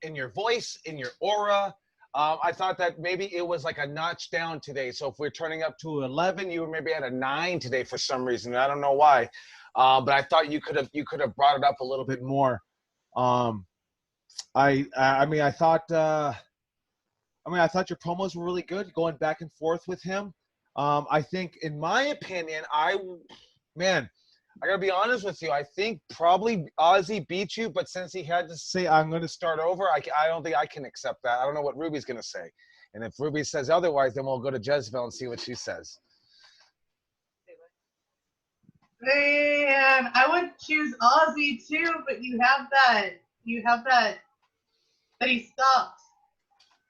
in your voice, in your aura. I thought that maybe it was like a notch down today. So if we're turning up to 11, you were maybe at a 9 today for some reason. I don't know why, but I thought you could have brought it up a little bit more. I thought your promos were really good, going back and forth with him. I think, in my opinion, I gotta be honest with you. I think probably Ozzy beat you, but since he had to say I'm going to start over, I don't think I can accept that. I don't know what Ruby's going to say, and if Ruby says otherwise, then we'll go to Jezebel and see what she says. Man, I would choose Ozzy too, but you have that he stops,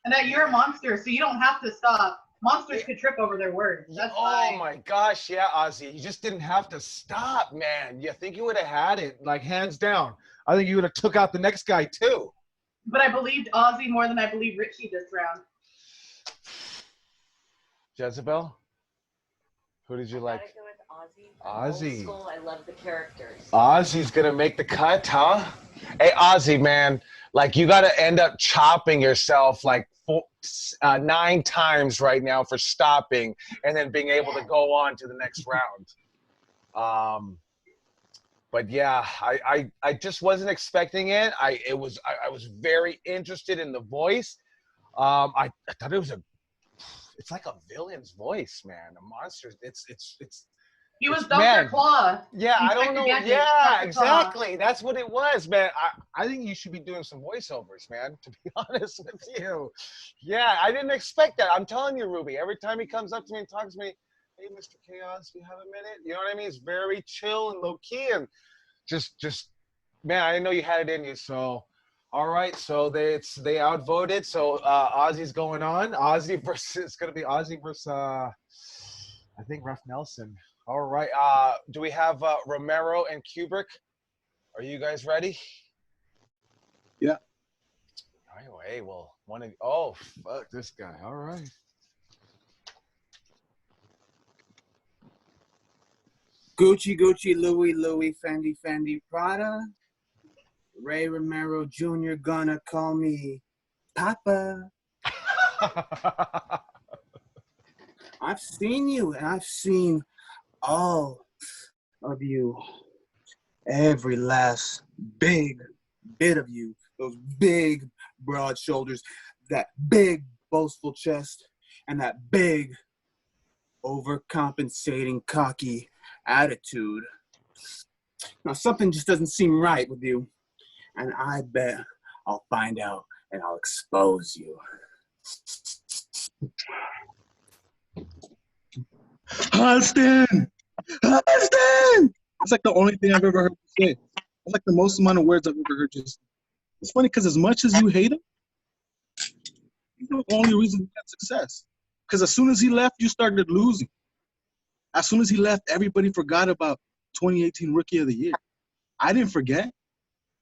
and that you're a monster, so you don't have to stop. Monsters could trip over their words. That's fine. My gosh, yeah, Ozzy, you just didn't have to stop, man. You think you would have had it, like, hands down. I think you would have took out the next guy too. But I believed Ozzy more than I believed Richie this round. Jezebel, who did you like? I gotta go with Ozzy. Ozzy. Old school, I love the characters. Ozzy's gonna make the cut, huh? Hey, Ozzy, man, like, you gotta end up chopping yourself like 9 times right now for stopping and then being able to go on to the next round. But yeah, I just wasn't expecting it. I was very interested in the voice. I thought it's like a villain's voice, man. A monster. It's He was Dr. Claw. Yeah, I don't know. Gadget, Yeah, Dr. exactly. That's what it was, man. I think you should be doing some voiceovers, man, to be honest with you. Yeah, I didn't expect that. I'm telling you, Ruby, every time he comes up to me and talks to me, hey, Mr. Chaos, do you have a minute? You know what I mean? It's very chill and low-key, and just, man, I didn't know you had it in you. So, all right, so they outvoted. So Ozzy's going on. It's going to be Ozzy versus, I think, Ref Nelson. All right. Do we have Romero and Kubrick? Are you guys ready? Yeah. Anyway, well, oh, fuck this guy. All right. Gucci, Gucci, Louis, Louis, Fendi, Fendi, Prada. Ray Romero Jr. gonna call me Papa. I've seen you, and I've seen all of you. Every last big bit of you. Those big, broad shoulders, that big, boastful chest, and that big, overcompensating, cocky attitude. Now, something just doesn't seem right with you, and I bet I'll find out and I'll expose you. Austin! Austin! That's like the only thing I've ever heard you say. That's like the most amount of words I've ever heard you say. It's funny because as much as you hate him, he's the only reason you had success. Because as soon as he left, you started losing. As soon as he left, everybody forgot about 2018 Rookie of the Year. I didn't forget.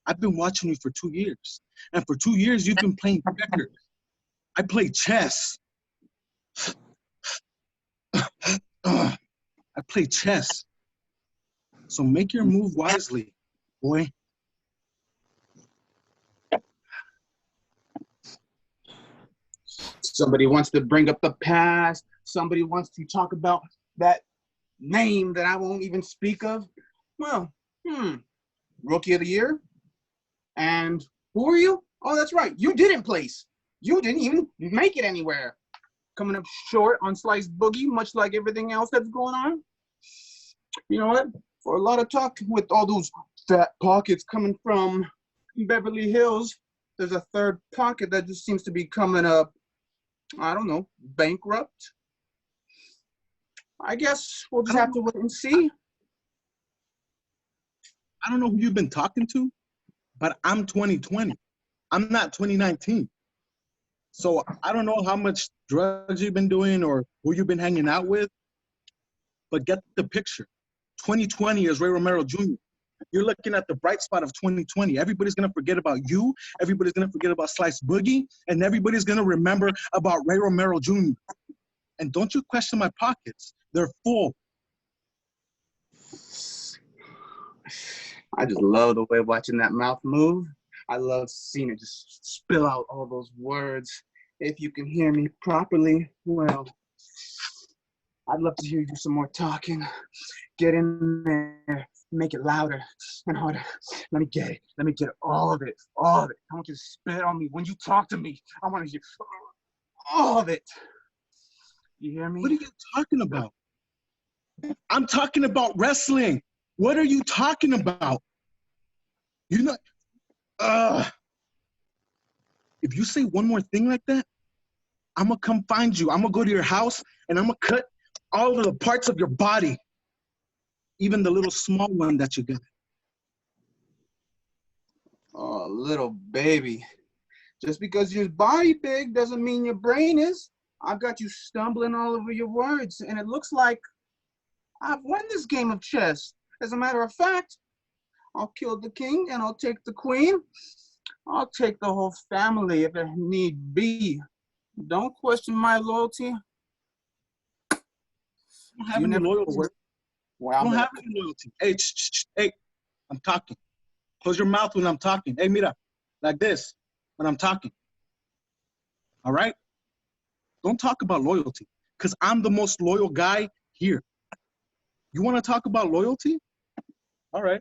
I've been watching you for 2 years. And for 2 years, you've been playing checkers. I play chess. I play chess. So make your move wisely, boy. Somebody wants to bring up the past. Somebody wants to talk about that name that I won't even speak of. Well, Rookie of the Year. And who are you? Oh, that's right. You didn't place. You didn't even make it anywhere. Coming up short on Slice Boogie, much like everything else that's going on. You know what? For a lot of talk with all those fat pockets coming from Beverly Hills, there's a third pocket that just seems to be coming up, I don't know, bankrupt. I guess we'll just have to wait and see. I don't know who you've been talking to, but I'm 2020. I'm not 2019. So I don't know how much drugs you've been doing or who you've been hanging out with, but get the picture. 2020 is Ray Romero Jr. You're looking at the bright spot of 2020. Everybody's going to forget about you. Everybody's going to forget about Slice Boogie. And everybody's going to remember about Ray Romero Jr. And don't you question my pockets. They're full. I just love the way watching that mouth move. I love seeing it just spill out all those words. If you can hear me properly, well, I'd love to hear you do some more talking. Get in there, make it louder and harder. Let me get it. Let me get all of it. All of it. I want you to spit on me when you talk to me. I want to hear all of it. You hear me? What are you talking about? I'm talking about wrestling. What are you talking about? You know, if you say one more thing like that, I'm going to come find you. I'm going to go to your house, and I'm going to cut all of the parts of your body, even the little small one that you got. Oh, little baby. Just because your body big doesn't mean your brain is. I've got you stumbling all over your words, and it looks like I've won this game of chess. As a matter of fact, I'll kill the king and I'll take the queen. I'll take the whole family if it need be. Don't question my loyalty. I don't have any loyalty. Well, I don't have any loyalty. Hey, hey, I'm talking. Close your mouth when I'm talking. Hey, mira, like this when I'm talking. All right? Don't talk about loyalty because I'm the most loyal guy here. You want to talk about loyalty? All right.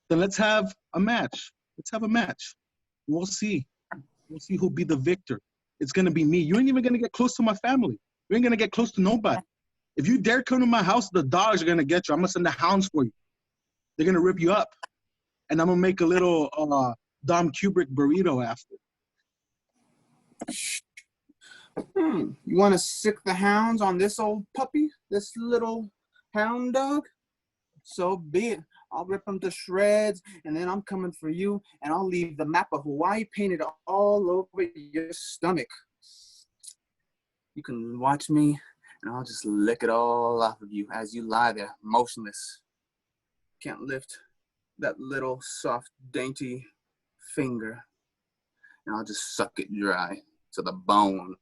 Then let's have a match. Let's have a match. We'll see. We'll see who'll be the victor. It's going to be me. You ain't even going to get close to my family. You ain't going to get close to nobody. If you dare come to my house, the dogs are going to get you. I'm going to send the hounds for you. They're going to rip you up. And I'm going to make a little Dom Kubrick burrito after. You want to sick the hounds on this old puppy? This little hound dog? So be it. I'll rip them to shreds, and then I'm coming for you, and I'll leave the map of Hawaii painted all over your stomach. You can watch me, and I'll just lick it all off of you as you lie there, motionless. Can't lift that little, soft, dainty finger, and I'll just suck it dry to the bone.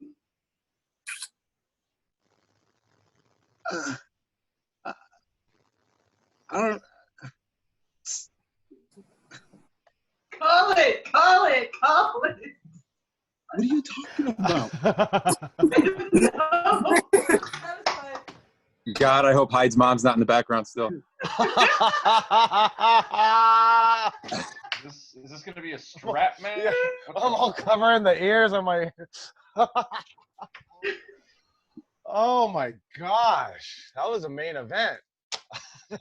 I don't. Call it, call it, call it. What are you talking about? God, I hope Hyde's mom's not in the background still. Is this going to be a strap match? Yeah, I'm all covering the ears on my. Oh my gosh, that was a main event.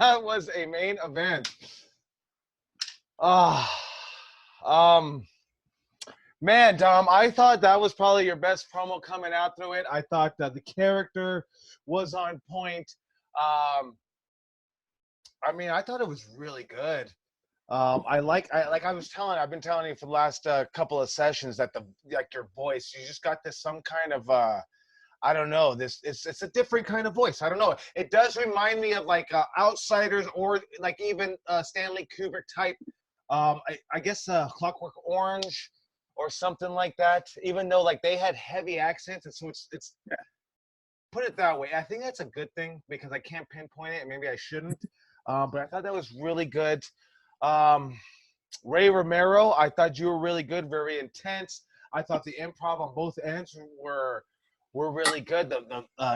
That was a main event. Man, Dom, I thought that was probably your best promo coming out through it. I thought that the character was on point. I mean, I thought it was really good. I've been telling you for the last couple of sessions that your voice, you just got this some kind of I don't know, it's a different kind of voice. I don't know. It does remind me of like Outsiders or like even Stanley Kubrick type. I guess Clockwork Orange or something like that. Even though like they had heavy accents, and so it's put it that way. I think that's a good thing because I can't pinpoint it, and maybe I shouldn't. But I thought that was really good. Ray Romero, I thought you were really good, very intense. I thought the improv on both ends were really good.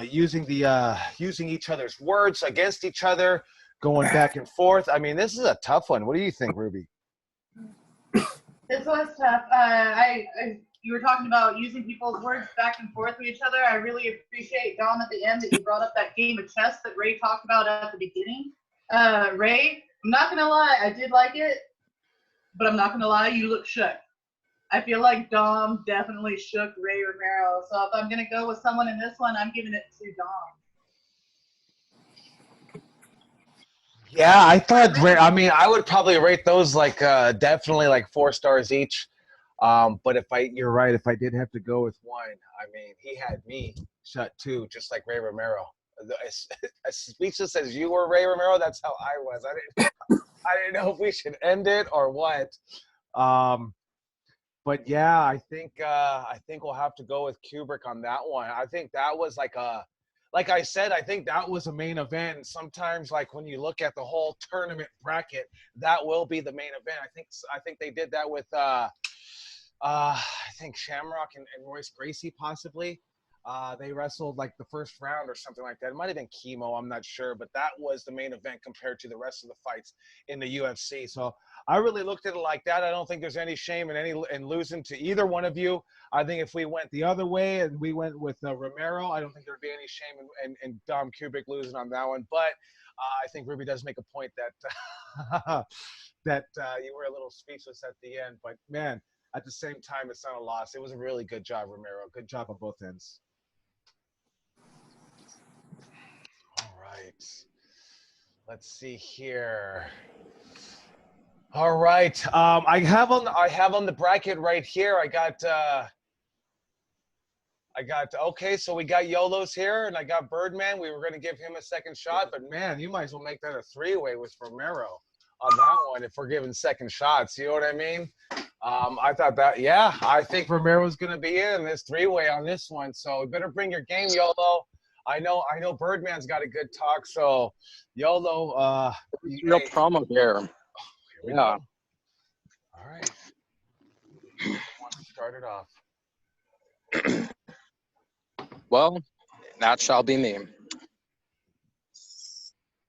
Using each other's words against each other, going back and forth. I mean, this is a tough one. What do you think, Ruby? This was tough. You were talking about using people's words back and forth with each other. I really appreciate, Dom, at the end that you brought up that game of chess that Ray talked about at the beginning. Ray, I'm not going to lie, I did like it, but I'm not going to lie, you look shook. I feel like Dom definitely shook Ray Romero. So if I'm going to go with someone in this one, I'm giving it to Dom. Yeah, I thought. I mean, I would probably rate those like definitely like 4 stars each. But you're right. If I did have to go with one, I mean, he had me shut too, just like Ray Romero. As speechless as you were, Ray Romero, that's how I was. I didn't know if we should end it or what. But yeah, I think we'll have to go with Kubrick on that one. I think that was like I said, I think that was a main event. Sometimes, like when you look at the whole tournament bracket, that will be the main event. I think they did that with I think Shamrock and Royce Gracie possibly. They wrestled like the first round or something like that. It might have been Chemo, I'm not sure, but that was the main event compared to the rest of the fights in the UFC. So I really looked at it like that. I don't think there's any shame in losing to either one of you. I think if we went the other way and we went with Romero, I don't think there'd be any shame in Dom Kubik losing on that one. But I think Ruby does make a point that that you were a little speechless at the end. But man, at the same time, it's not a loss. It was a really good job, Romero. Good job on both ends. All right. Let's see here. All right. I have on the bracket right here. I got okay, so we got YOLO's here and I got Birdman. We were gonna give him a second shot, but man, you might as well make that a three-way with Romero on that one if we're giving second shots. You know what I mean? I thought that, yeah, I think Romero's gonna be in this three-way on this one. So you better bring your game, YOLO. I know Birdman's got a good talk, so YOLO. No problem there. Yeah. All right. Who wants to start it off? Well, that shall be me.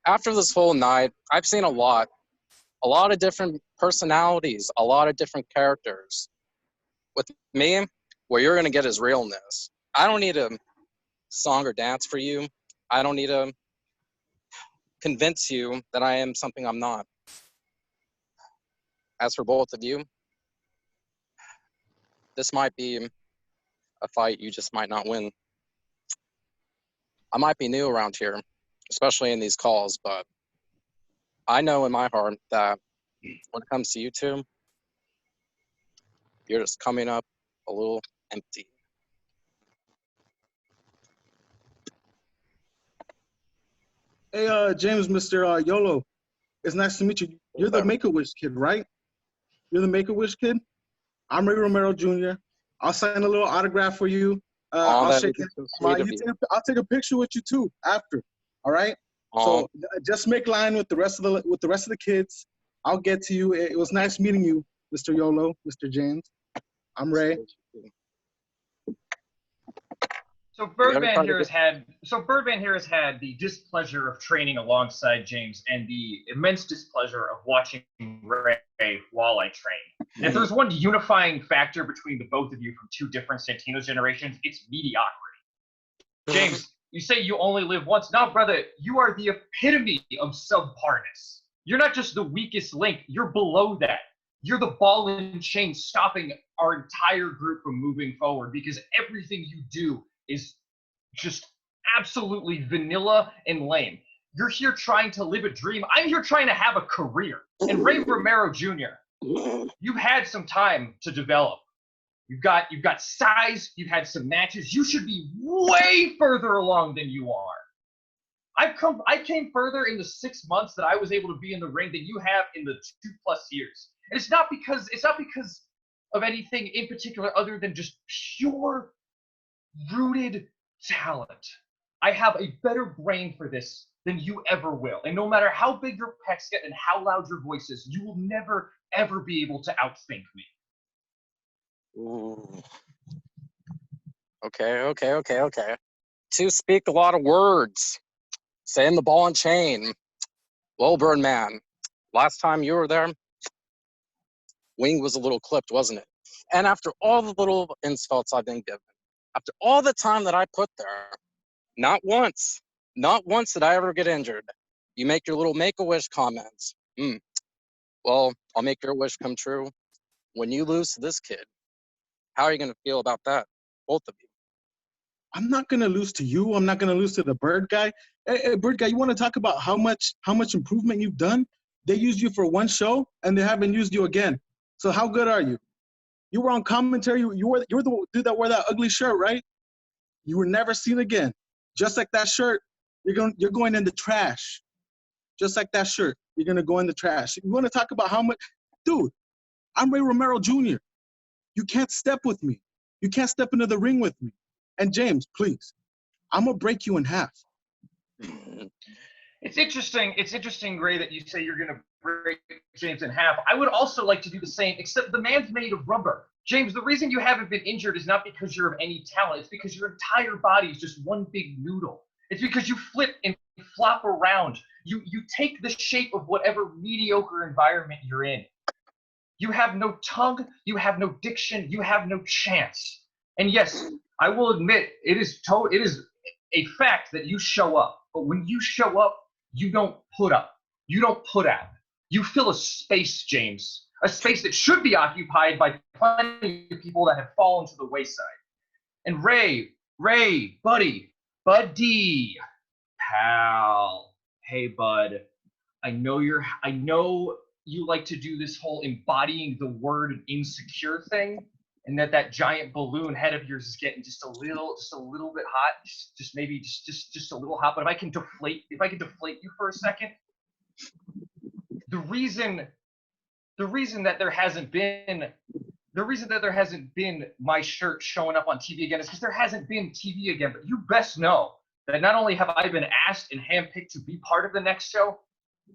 After this whole night, I've seen a lot of different personalities, a lot of different characters. With me, what you're going to get is realness. I don't need a song or dance for you. I don't need to convince you that I am something I'm not. As for both of you, this might be a fight you just might not win. I might be new around here, especially in these calls, but I know in my heart that when it comes to you two, you're just coming up a little empty. Hey, James, Mr. YOLO, it's nice to meet you. You're the Make-A-Wish kid, right? You're the Make-A-Wish kid? I'm Ray Romero Jr. I'll sign a little autograph for you. I'll shake it. I'll take a picture with you too after. All right. So just make line with the rest of the kids. I'll get to you. It was nice meeting you, Mr. YOLO, Mr. James. I'm Ray. So Birdman here has had the displeasure of training alongside James and the immense displeasure of watching Ray while I train. And if there's one unifying factor between the both of you from two different Santino generations, it's mediocrity. James, you say you only live once. Now, brother, you are the epitome of subparness. You're not just the weakest link, you're below that. You're the ball and chain stopping our entire group from moving forward because everything you do is just absolutely vanilla and lame. You're here trying to live a dream. I'm here trying to have a career. And Ray Romero Jr., you've had some time to develop. You've got size, you've had some matches. You should be way further along than you are. I came further in the 6 months that I was able to be in the ring than you have in the 2+ years. And it's not because of anything in particular other than just pure rooted talent. I have a better brain for this than you ever will. And no matter how big your pecs get and how loud your voice is, you will never, ever be able to outthink me. Ooh. Okay. To speak a lot of words, saying the ball and chain. Well, Birdman, last time you were there, wing was a little clipped, wasn't it? And after all the little insults I've been given, after all the time that I put there, not once did I ever get injured. You make your little Make-A-Wish comments. Well, I'll make your wish come true. When you lose to this kid, how are you going to feel about that? Both of you. I'm not going to lose to you. I'm not going to lose to the Bird guy. Hey, Bird guy, you want to talk about how much improvement you've done? They used you for one show, and they haven't used you again. So how good are you? You were on commentary. You were the dude that wore that ugly shirt, right? You were never seen again. Just like that shirt, you're going in the trash. Just like that shirt, you're going to go in the trash. You want to talk about how much? Dude, I'm Ray Romero Jr. You can't step with me. You can't step into the ring with me. And James, please, I'm gonna break you in half. It's interesting. It's interesting, Ray, that you say you're going to break James in half. I would also like to do the same, except the man's made of rubber. James, the reason you haven't been injured is not because you're of any talent. It's because your entire body is just one big noodle. It's because you flip and flop around. You take the shape of whatever mediocre environment you're in. You have no tongue. You have no diction. You have no chance. And yes, I will admit it is a fact that you show up. But when you show up, you don't put up. You don't put out. You fill a space, James. A space that should be occupied by plenty of people that have fallen to the wayside. And Ray, buddy, pal. Hey, bud. I know you like to do this whole embodying the word insecure thing, and that giant balloon head of yours is getting just a little bit hot, just maybe just a little hot. But if I can deflate you for a second, the reason that there hasn't been my shirt showing up on TV again is because there hasn't been TV again. But you best know that not only have I been asked and handpicked to be part of the next show,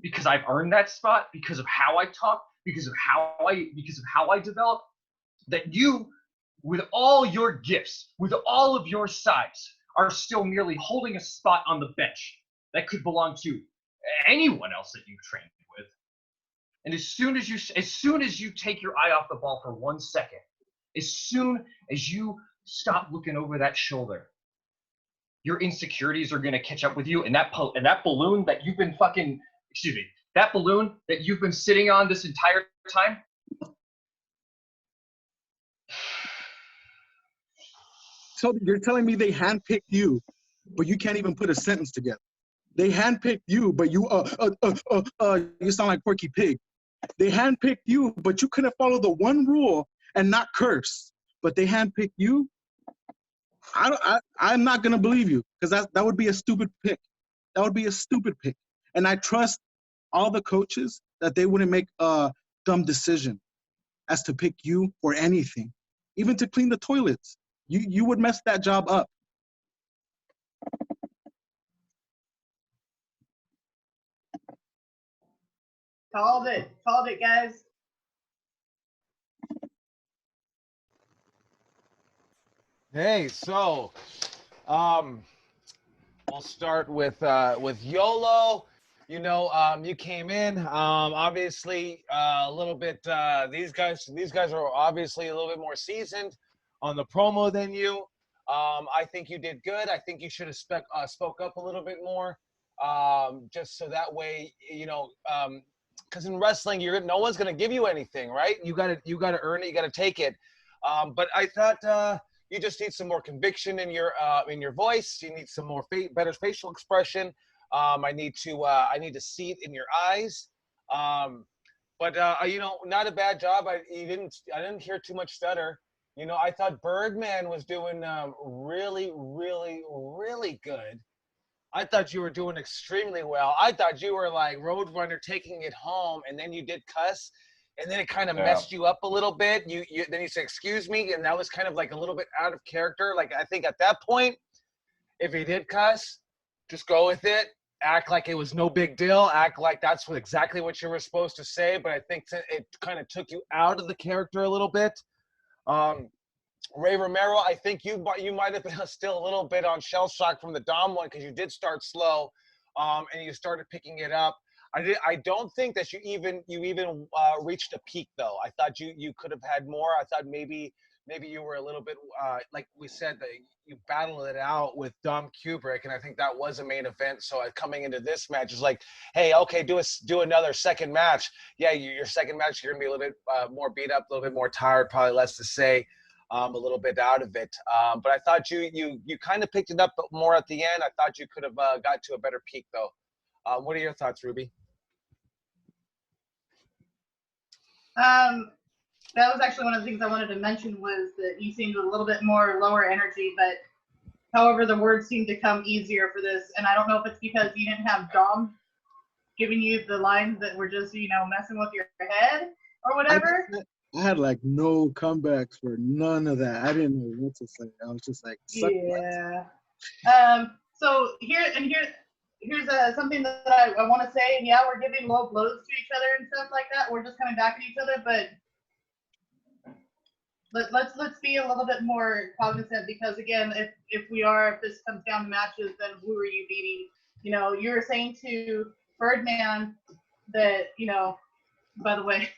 because I've earned that spot, because of how I talk, because of how I develop, that you, with all your gifts, with all of your size, are still merely holding a spot on the bench that could belong to anyone else that you've trained with. And as soon as you take your eye off the ball for 1 second, as soon as you stop looking over that shoulder, your insecurities are going to catch up with you, and that balloon that you've been that balloon that you've been sitting on this entire time, So you're telling me they handpicked you, but you can't even put a sentence together. They handpicked you, but you you sound like Porky Pig. They handpicked you, but you couldn't follow the one rule and not curse. But they handpicked you. I'm not gonna believe you, because that would be a stupid pick. That would be a stupid pick. And I trust all the coaches that they wouldn't make a dumb decision as to pick you for anything, even to clean the toilets. You would mess that job up. Called it, guys. Hey, so we'll start with YOLO. You know, you came in, obviously a little bit. These guys are obviously a little bit more seasoned on the promo than you. I think you did good. I think you should have spoke up a little bit more, just so that way, you know, because in wrestling, no one's gonna give you anything, right? You gotta earn it. You gotta take it. But I thought you just need some more conviction in your voice. You need some more better facial expression. I need to see it in your eyes. But you know, not a bad job. I didn't hear too much stutter. You know, I thought Birdman was doing really, really, really good. I thought you were doing extremely well. I thought you were like Roadrunner taking it home, and then you did cuss, and then it kind of messed you up a little bit. Then you said, "Excuse me," and that was kind of like a little bit out of character. Like, I think at that point, if he did cuss, just go with it. Act like it was no big deal. Act like that's exactly what you were supposed to say. But I think it kind of took you out of the character a little bit. Ray Romero, I think you might have been still a little bit on shell shock from the Dom one, because you did start slow, and you started picking it up. I don't think that you even reached a peak though. I thought you could have had more. I thought maybe you were a little bit like we said, that you battled it out with Dom Kubrick, and I think that was a main event. So coming into this match is like, hey, okay, do another second match. Yeah, your second match, you're gonna be a little bit more beat up, a little bit more tired, probably less to say. A little bit out of it, but I thought you kind of picked it up more at the end. I thought you could have got to a better peak though. What are your thoughts, Ruby? That was actually one of the things I wanted to mention, was that you seemed a little bit more lower energy, but however, the words seemed to come easier for this. And I don't know if it's because you didn't have Dom giving you the lines that were just, you know, messing with your head or whatever. I had like no comebacks for none of that. I didn't know what to say. I was just like, suck Yeah. So here's something that I want to say. And yeah, we're giving low blows to each other and stuff like that. We're just coming back at each other, but let's be a little bit more cognizant, because again, if this comes down to matches, then who are you beating? You know, you were saying to Birdman that, you know, by the way,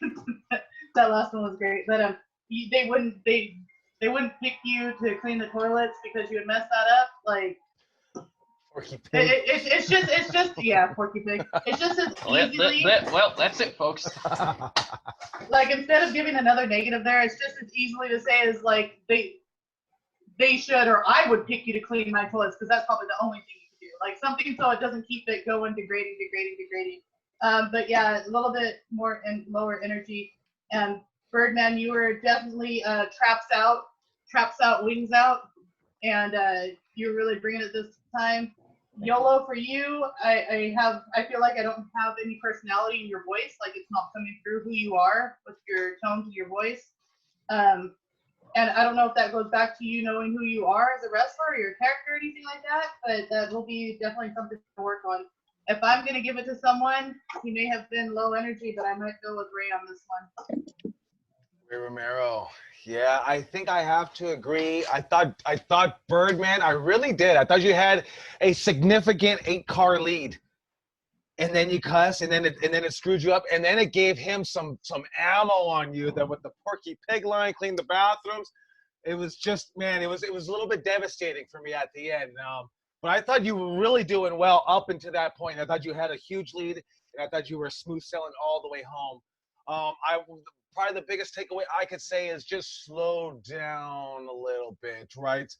that last one was great. But they wouldn't pick you to clean the toilets because you would mess that up. Like, Porky Pig. It's just yeah, Porky Pig. It's just as easily. Well, that's it, folks. Like, instead of giving another negative there, it's just as easily to say as like they should, or I would pick you to clean my toilets, because that's probably the only thing you can do. Like something so it doesn't keep it going, degrading. But yeah, a little bit more and lower energy. And Birdman, you were definitely traps out, wings out, and you're really bringing it this time. YOLO, for you, I feel like I don't have any personality in your voice. Like, it's not coming through who you are with your tones of your voice. And I don't know if that goes back to you knowing who you are as a wrestler or your character or anything like that, but that will be definitely something to work on. If I'm going to give it to someone, he may have been low energy, but I might go with Ray on this one. Ray Romero. Yeah, I think I have to agree. I thought Birdman, I really did. I thought you had a significant 8-car lead. And then you cuss, and then it screwed you up, and then it gave him some ammo on you, that with the Porky Pig line, clean the bathrooms. It was just, man, it was a little bit devastating for me at the end. But I thought you were really doing well up until that point. I thought you had a huge lead, and I thought you were smooth sailing all the way home. Probably the biggest takeaway I could say is just slow down a little bit, right?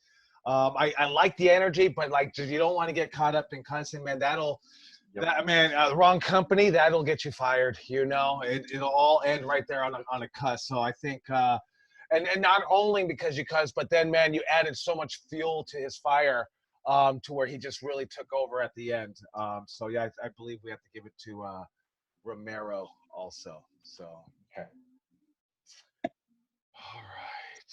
I like the energy, but like, you don't want to get caught up in cussing, man. Wrong company, that'll get you fired. You know, it'll all end right there on a cuss. So I think, and not only because you cuss, but then, man, you added so much fuel to his fire, to where he just really took over at the end. So yeah, I believe we have to give it to Romero also. So. Okay. All right.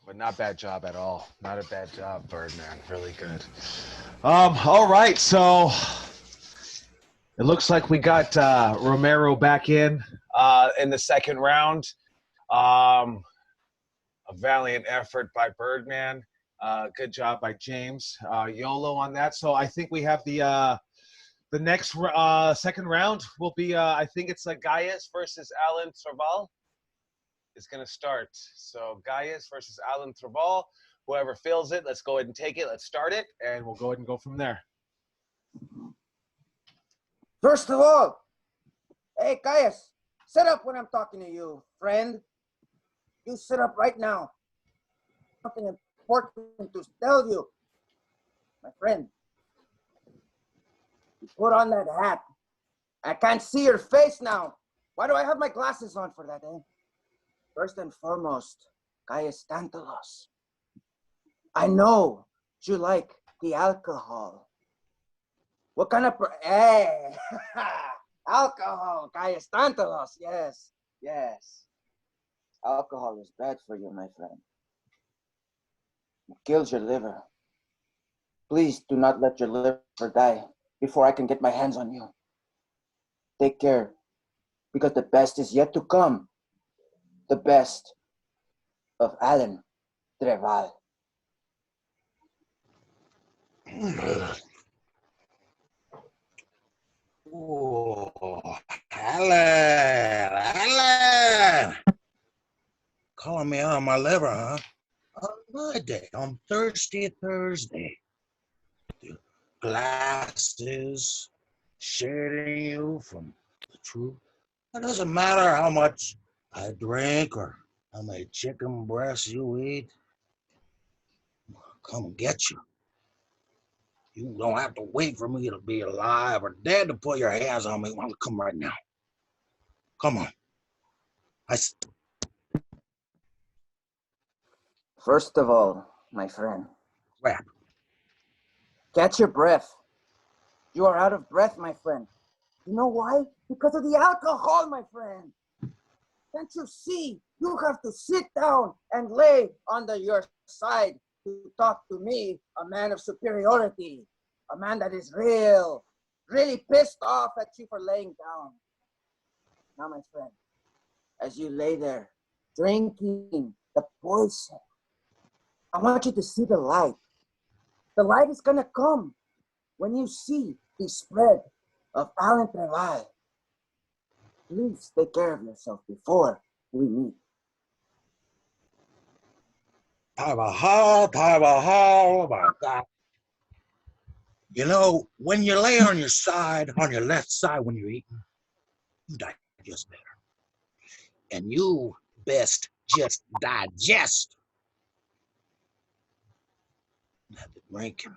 But not bad job at all. Not a bad job, Birdman. Really good. All right, so it looks like we got Romero back in the second round. A valiant effort by Birdman. Good job by James. YOLO on that. So I think we have the next second round will be, I think it's like Gaius versus Alan Serval is going to start. So Gaius versus Alan Serval. Whoever fills it, let's go ahead and take it. Let's start it, and we'll go ahead and go from there. First of all, hey, Gaius, sit up when I'm talking to you, friend. You sit up right now. Something important to tell you, my friend. You put on that hat. I can't see your face now. Why do I have my glasses on for that, eh? First and foremost, Gaius Tantalos. I know you like the alcohol. What kind of... Hey! Alcohol, Gaius Tantalos. Yes, yes. Alcohol is bad for you, my friend. It kills your liver. Please do not let your liver die before I can get my hands on you. Take care, because the best is yet to come. The best of Alan Treval. Oh, Alan. Calling me on my liver, huh? On my day, on Thirsty Thursday. Glasses shading you from the truth. It doesn't matter how much I drink or how many chicken breasts you eat. Come get you. You don't have to wait for me to be alive or dead to put your hands on me. Well, come right now. Come on. First of all, my friend. Rap. Catch your breath. You are out of breath, my friend. You know why? Because of the alcohol, my friend. Can't you see? You have to sit down and lay under your side to talk to me, a man of superiority, a man that is really pissed off at you for laying down. Now, my friend, as you lay there drinking the poison, I want you to see the light. The light is gonna come when you see the spread of Alan Treval. Please take care of yourself before we meet. Carvajal, oh my God. You know, when you lay on your side, on your left side when you're eating, you digest better. And you best just digest. That the drinking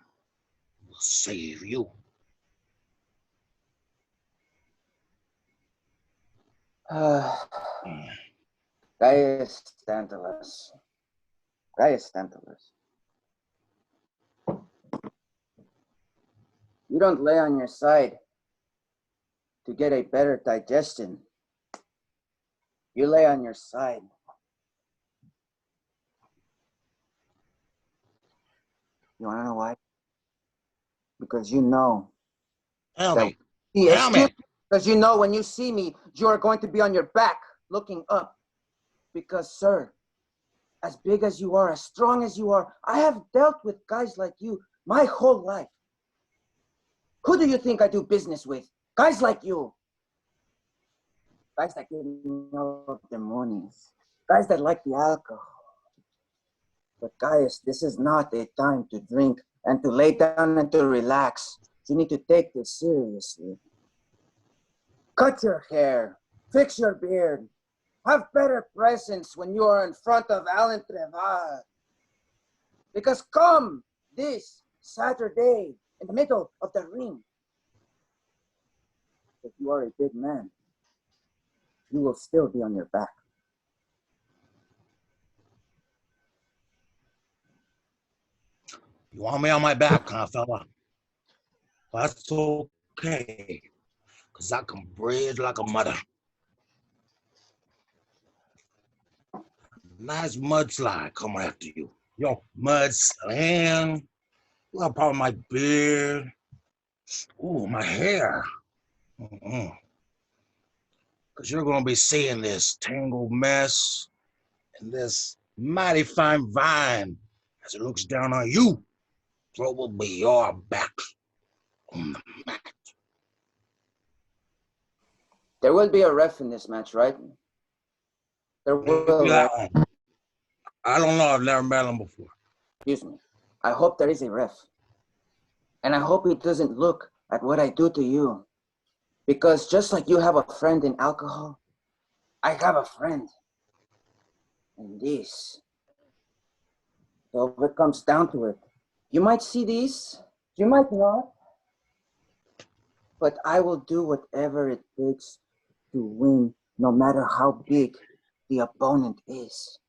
will save you. Gaius Tantalus. Gaius Tantalus. You don't lay on your side to get a better digestion. You lay on your side. You wanna know why? Because you know. Tell that, me. Tell me. Because you know when you see me, you are going to be on your back, looking up. Because, sir, as big as you are, as strong as you are, I have dealt with guys like you my whole life. Who do you think I do business with? Guys like you. Guys that get me up in the mornings. Guys that like the alcohol. But guys, this is not a time to drink and to lay down and to relax. You need to take this seriously. Cut your hair. Fix your beard. Have better presence when you are in front of Alan Treval. Because come this Saturday, in the middle of the ring, if you are a big man, you will still be on your back. You want me on my back, huh, fella? That's okay. Because I can breathe like a mother. Nice mudslide coming after you. Yo, mudslide. You got a problem with my beard. Ooh, my hair. Because you're going to be seeing this tangled mess and this mighty fine vine as it looks down on you. Probably your back on the mat. There will be a ref in this match, right? There will. Yeah, I don't know. I've never met him before. Excuse me. I hope there is a ref. And I hope he doesn't look at what I do to you. Because just like you have a friend in alcohol, I have a friend in this. So if it comes down to it, you might see these, you might not. But I will do whatever it takes to win, no matter how big the opponent is.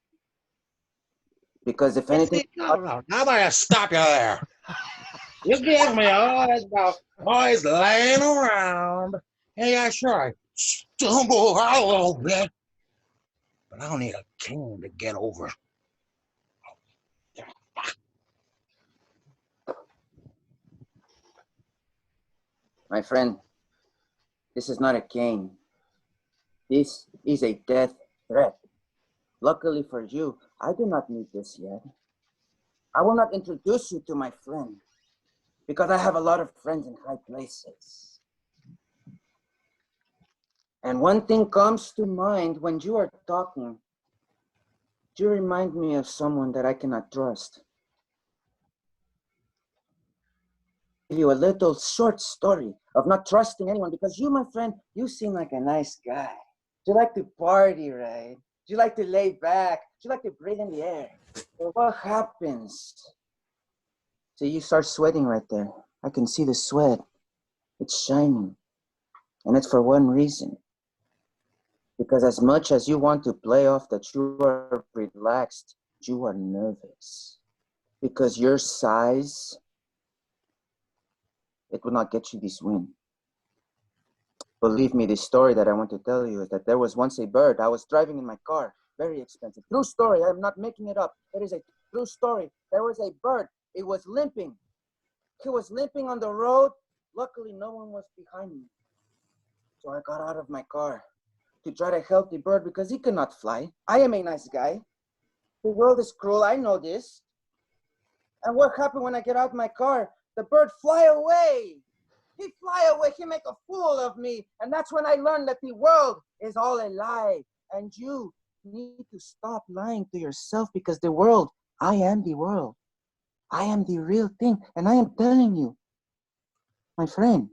Because if anything... No. How about I stop you there? You give me all this about boys laying around. Hey, yeah, sure, I stumble a little bit. But I don't need a king to get over. My friend, this is not a cane. This is a death threat. Luckily for you, I do not need this yet. I will not introduce you to my friend because I have a lot of friends in high places. And one thing comes to mind when you are talking. You remind me of someone that I cannot trust. Give you a little short story of not trusting anyone because you, my friend, you seem like a nice guy. You like to party, right? You like to lay back. You like to breathe in the air. But what happens? So you start sweating right there. I can see the sweat. It's shining. And it's for one reason. Because as much as you want to play off that you are relaxed, you are nervous. Because your size, it will not get you this win. Believe me, this story that I want to tell you is that there was once a bird. I was driving in my car, very expensive. True story, I'm not making it up. It is a true story. There was a bird. It was limping. He was limping on the road. Luckily, no one was behind me. So I got out of my car to try to help the bird because he could not fly. I am a nice guy. The world is cruel, I know this. And what happened when I get out of my car? The bird fly away. He fly away, he make a fool of me. And that's when I learned that the world is all a lie. And you need to stop lying to yourself because the world, I am the world. I am the real thing. And I am telling you, my friend,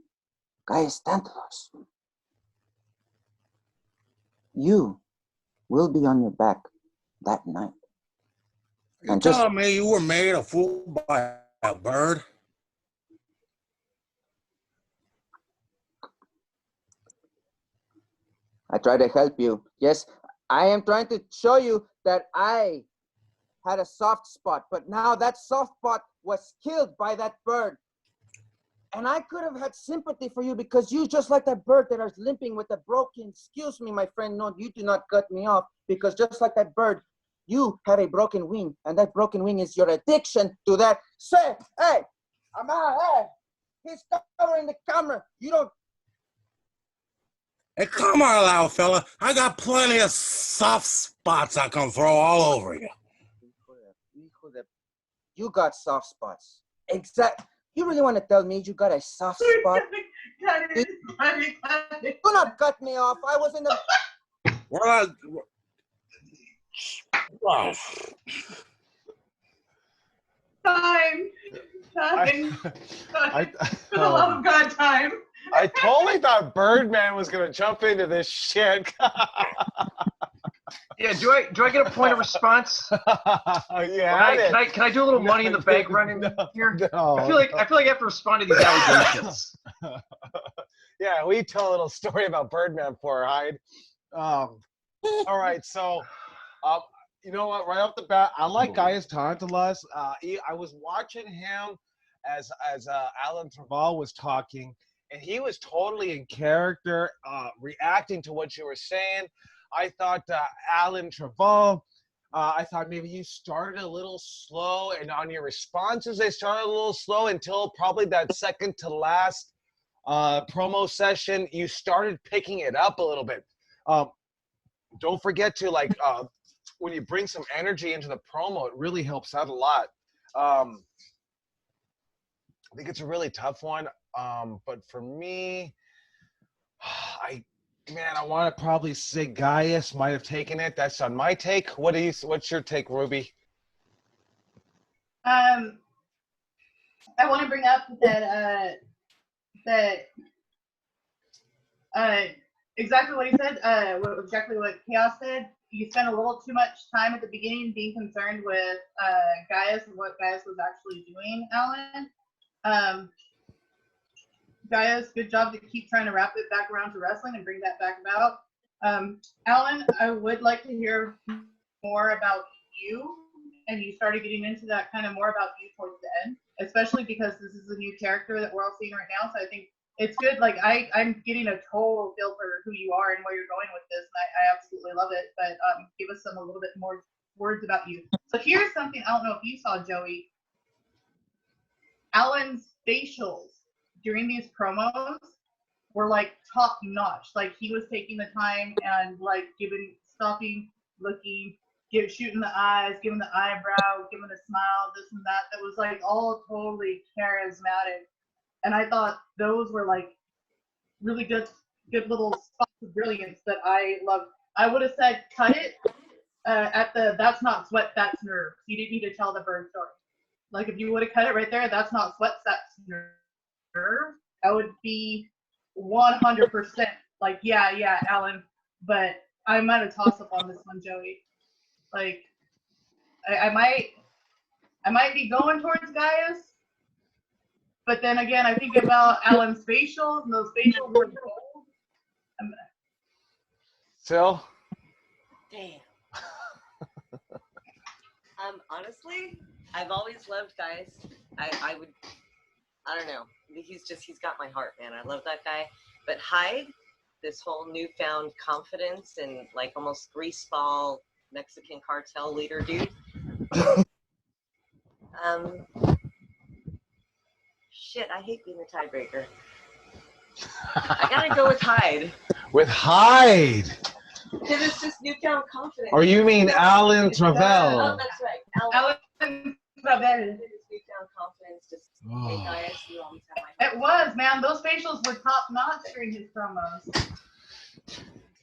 Gaius Tantalos, you will be on your back that night. You're telling me you were made a fool by a bird? I try to help you. Yes, I am trying to show you that I had a soft spot, but now that soft spot was killed by that bird. And I could have had sympathy for you because you just like that bird that is limping with a broken, excuse me, my friend, no, you do not cut me off because just like that bird, you had a broken wing and that broken wing is your addiction to that. Say, hey, I'm out, hey, he's covering the camera. You don't. Hey, come on, loud fella. I got plenty of soft spots I can throw all over you. You got soft spots. Exact. You really want to tell me you got a soft spot? Do not cut me off. I was in the. Time. For the love of God, time. I totally thought Birdman was gonna jump into this shit. Yeah, do I get a point of response? Yeah. Can I do a little money in the bank running here? No. I feel like I have to respond to these allegations. Yeah, we tell a little story about Birdman for Hyde. All right, so you know what? Right off the bat, I like Gaius Tantalos. I was watching him as Alan Traval was talking, and he was totally in character, reacting to what you were saying. I thought Alan Traval, I thought maybe you started a little slow, and on your responses, they started a little slow until probably that second to last promo session. You started picking it up a little bit. Don't forget to when you bring some energy into the promo, it really helps out a lot. I think it's a really tough one. But for me, I want to probably say Gaius might have taken it. That's on my take. What's your take, Ruby? I want to bring up that exactly what he said. Exactly what Chaos said. You spent a little too much time at the beginning being concerned with Gaius and what Gaius was actually doing, Alan. Gaius, good job to keep trying to wrap it back around to wrestling and bring that back about. Alan, I would like to hear more about you, and you started getting into that kind of more about you towards the end, especially because this is a new character that we're all seeing right now. So I think it's good. Like I'm getting a total feel for who you are and where you're going with this, and I absolutely love it. But give us a little bit more words about you. So here's something I don't know if you saw, Joey. Alan's facials during these promos were like top notch. Like he was taking the time and like stopping, looking, shooting the eyes, giving the eyebrow, giving a smile, this and that. That was like all totally charismatic. And I thought those were like really good little spots of brilliance that I loved. I would have said cut it at the that's not sweat, that's nerve. You didn't need to tell the bird story. Like if you would have cut it right there, that's not sweat, that's nerve. I would be 100% like, yeah, Alan. But I might have tossed up on this one, Joey. Like I might be going towards Gaius. But then again, I think about Alan's facials, and those facials were gold. Phil? Damn. Honestly, I've always loved Gaius. I don't know. He's got my heart, man. I love that guy. But Hyde, this whole newfound confidence and like almost greaseball Mexican cartel leader dude. Shit, I hate being the tiebreaker. I gotta go with Hyde. With Hyde. Because it's just newfound confidence. Or you mean Alan Travell? Oh, that's right. Alan Travell. His newfound confidence just, hey guys, you always have my It was, man. Those facials were top notch during his promos.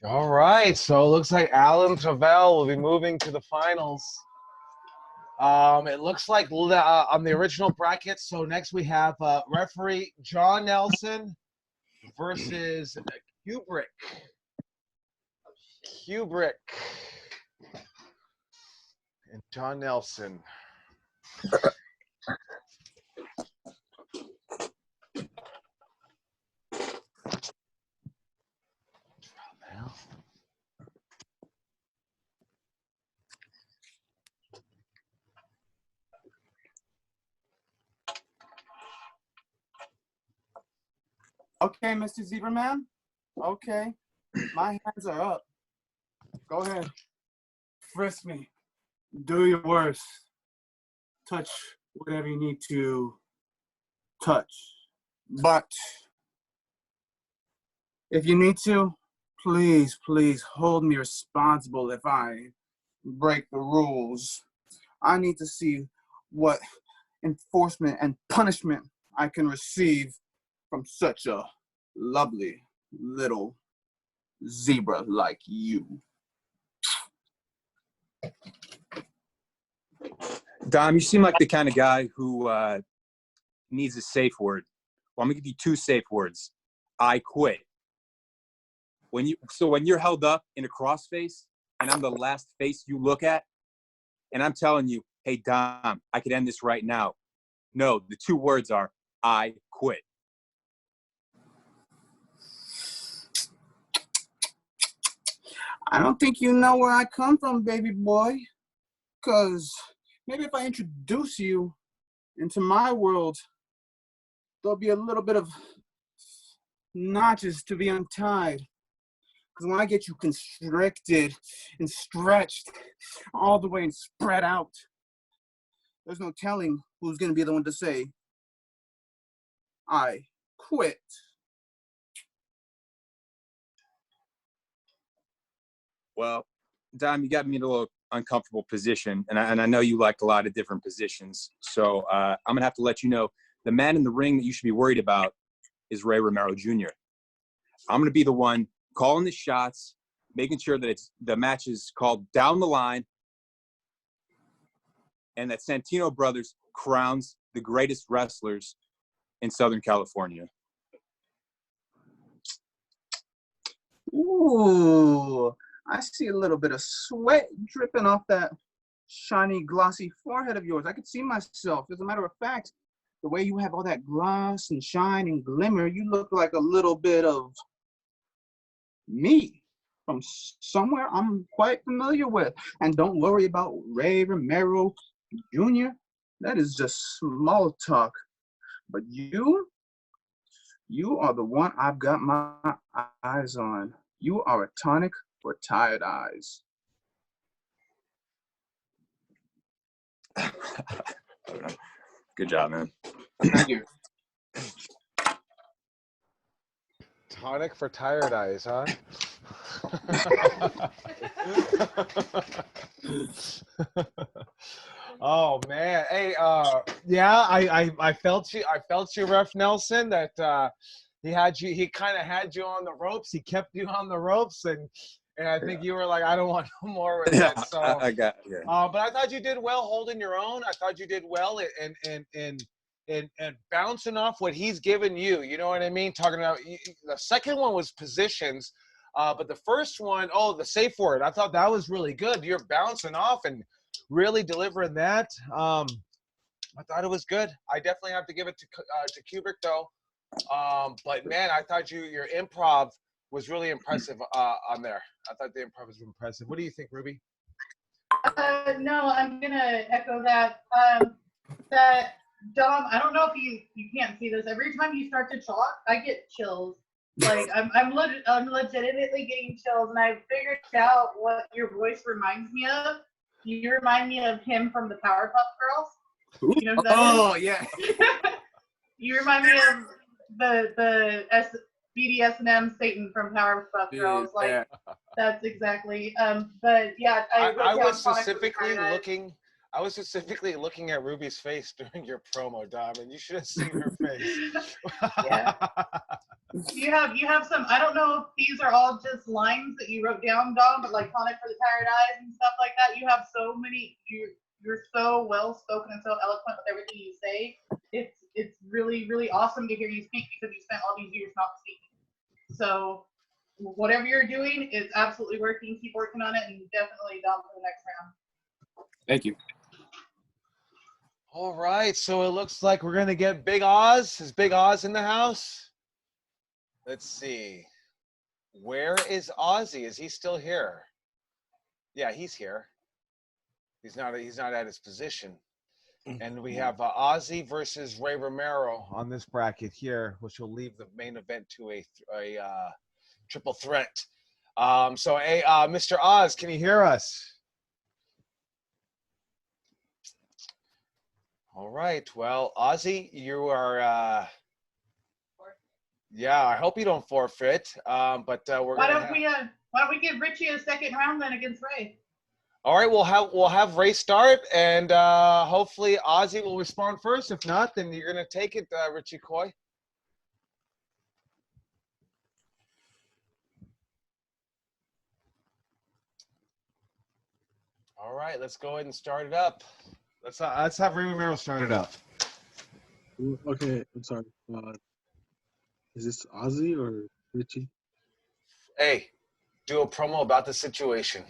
All right, so it looks like Alan Travell will be moving to the finals. It looks like on the original bracket. So next we have referee John Nelson versus Kubrick. And John Nelson. Okay, Mr. Zebra Man. Okay, my hands are up. Go ahead. Frisk me. Do your worst. Touch whatever you need to touch. But if you need to, please, please hold me responsible if I break the rules. I need to see what enforcement and punishment I can receive from such a lovely little zebra like you. Dom, you seem like the kind of guy who needs a safe word. Well, I'm gonna give you two safe words. I quit. When you're held up in a crossface and I'm the last face you look at, and I'm telling you, hey Dom, I could end this right now. No, the two words are I quit. I don't think you know where I come from, baby boy. Because maybe if I introduce you into my world, there'll be a little bit of notches to be untied. Because when I get you constricted and stretched all the way and spread out, there's no telling who's going to be the one to say, I quit. Well, Dom, you got me in a little uncomfortable position, and I know you like a lot of different positions. So I'm going to have to let you know, the man in the ring that you should be worried about is Ray Romero Jr. I'm going to be the one calling the shots, making sure that the match is called down the line, and that Santino Brothers crowns the greatest wrestlers in Southern California. Ooh, I see a little bit of sweat dripping off that shiny, glossy forehead of yours. I could see myself. As a matter of fact, the way you have all that gloss and shine and glimmer, you look like a little bit of me from somewhere I'm quite familiar with. And don't worry about Ray Romero Jr. That is just small talk. But you are the one I've got my eyes on. You are a tonic for tired eyes. Good job, man. Thank you. Tonic for tired eyes, huh? Oh man, hey, yeah, I felt you, Ref Nelson, that he kind of had you on the ropes. He kept you on the ropes, and I think you were like, I don't want no more with Yeah, that. So I got yeah. but I thought you did well holding your own. I thought you did well and bouncing off what he's given you. You know what I mean? Talking about the second one was positions, but the first one, the safe word. I thought that was really good. You're bouncing off and really delivering that. I thought it was good. I definitely have to give it to Kubrick though. But man, I thought your improv was really impressive on there. I thought the improv was impressive. What do you think, Ruby? No, I'm gonna echo that. That Dom, I don't know if you can't see this. Every time you start to talk, I get chills. Like I'm legitimately getting chills, and I figured out what your voice reminds me of. You remind me of him from the Powerpuff Girls. You know who that is? Yeah. You remind me of the BDSM Satan from Powerpuff Girls. Like Yeah. that's exactly. But yeah, I wrote I down was Sonic specifically Paradise. looking. I was specifically looking at Ruby's face during your promo, Dom, and you should have seen her face. Yeah. You have some. I don't know if these are all just lines that you wrote down, Dom, but like Sonic for the Paradise and stuff like that. You have so many. You're so well spoken and so eloquent with everything you say. It's really really awesome to hear you speak because you spent all these years not speaking. So whatever you're doing is absolutely working. Keep working on it, and definitely Dom for the next round. Thank you. All right, so it looks like we're gonna get Big Oz. Is Big Oz in the house? Let's see. Where is Ozzy? Is he still here? Yeah, he's here. He's not at his position. And we have Ozzy versus Ray Romero on this bracket here, which will leave the main event to a triple threat. So, hey, Mr. Oz, can you hear us? All right. Well, Ozzy, you are. Yeah, I hope you don't forfeit. But we're Why gonna. don't we give Richie a second round then against Ray? All right, we'll have Ray start, and hopefully Ozzy will respond first. If not, then you're gonna take it, Richie Coy. All right, let's go ahead and start it up. Let's have Ray Romero start it up. Okay, I'm sorry. Is this Ozzy or Richie? Hey, do a promo about the situation.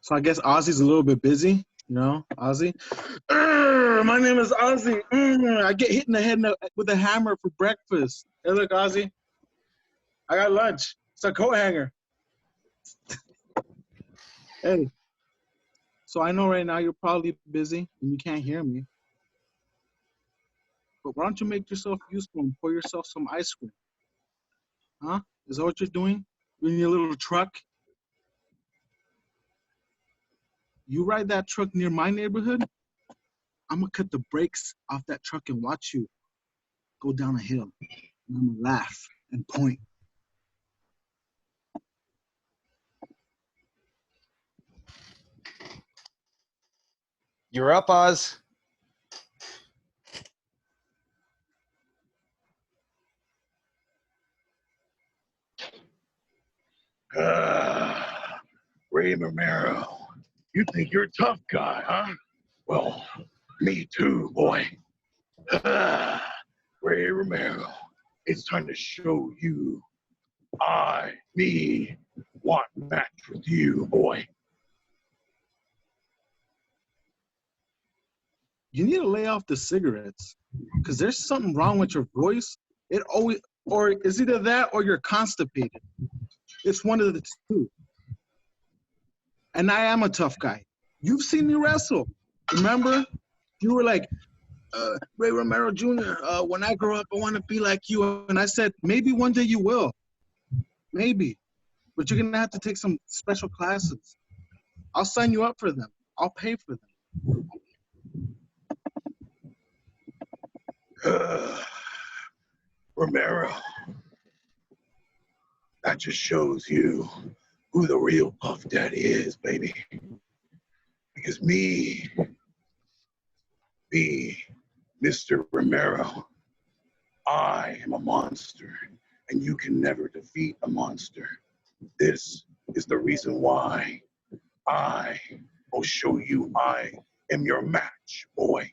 So I guess Ozzy's a little bit busy, you know, Ozzy. My name is Ozzy. I get hit in the head with a hammer for breakfast. Hey, look, Ozzy. I got lunch. It's a coat hanger. Hey. So I know right now you're probably busy and you can't hear me. But why don't you make yourself useful and pour yourself some ice cream? Huh? Is that what you're doing? You're in your little truck? You ride that truck near my neighborhood, I'm gonna cut the brakes off that truck and watch you go down a hill. And I'm gonna laugh and point. You're up, Oz. Ray Romero, you think you're a tough guy, huh? Well, me too, boy. Ray Romero, it's time to show you me want match with you, boy. You need to lay off the cigarettes because there's something wrong with your voice. It always, or it's either that or you're constipated. It's one of the two. And I am a tough guy. You've seen me wrestle. Remember? You were like, Ray Romero Jr., when I grow up, I want to be like you. And I said, maybe one day you will. Maybe. But you're going to have to take some special classes. I'll sign you up for them. I'll pay for them. Romero, that just shows you who the real Puff Daddy is, baby. Because me, Mr. Romero, I am a monster, and you can never defeat a monster. This is the reason why I will show you I am your match, boy.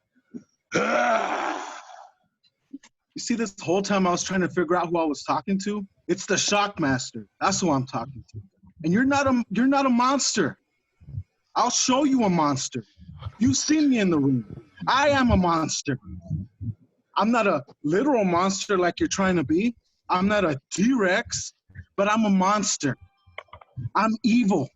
You see, this whole time I was trying to figure out who I was talking to. It's the Shockmaster. That's who I'm talking to. And you're not a monster. I'll show you a monster. You've seen me in the ring. I am a monster. I'm not a literal monster like you're trying to be. I'm not a T-Rex, but I'm a monster. I'm evil.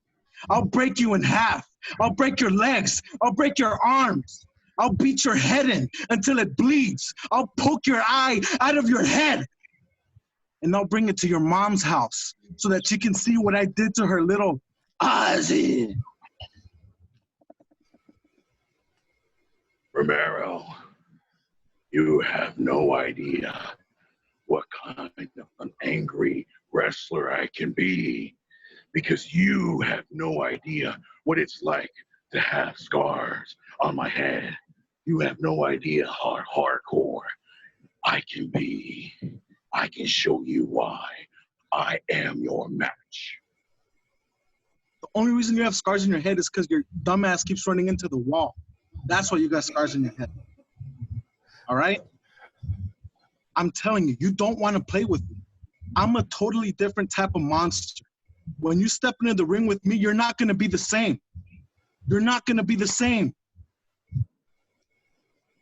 I'll break you in half. I'll break your legs. I'll break your arms. I'll beat your head in until it bleeds. I'll poke your eye out of your head. And I'll bring it to your mom's house so that she can see what I did to her little Ozzy. Romero, you have no idea what kind of an angry wrestler I can be, because you have no idea what it's like to have scars on my head. You have no idea how hardcore I can be. I can show you why I am your match. The only reason you have scars in your head is because your dumbass keeps running into the wall. That's why you got scars in your head. All right? I'm telling you, you don't want to play with me. I'm a totally different type of monster. When you step into the ring with me, you're not going to be the same. You're not going to be the same.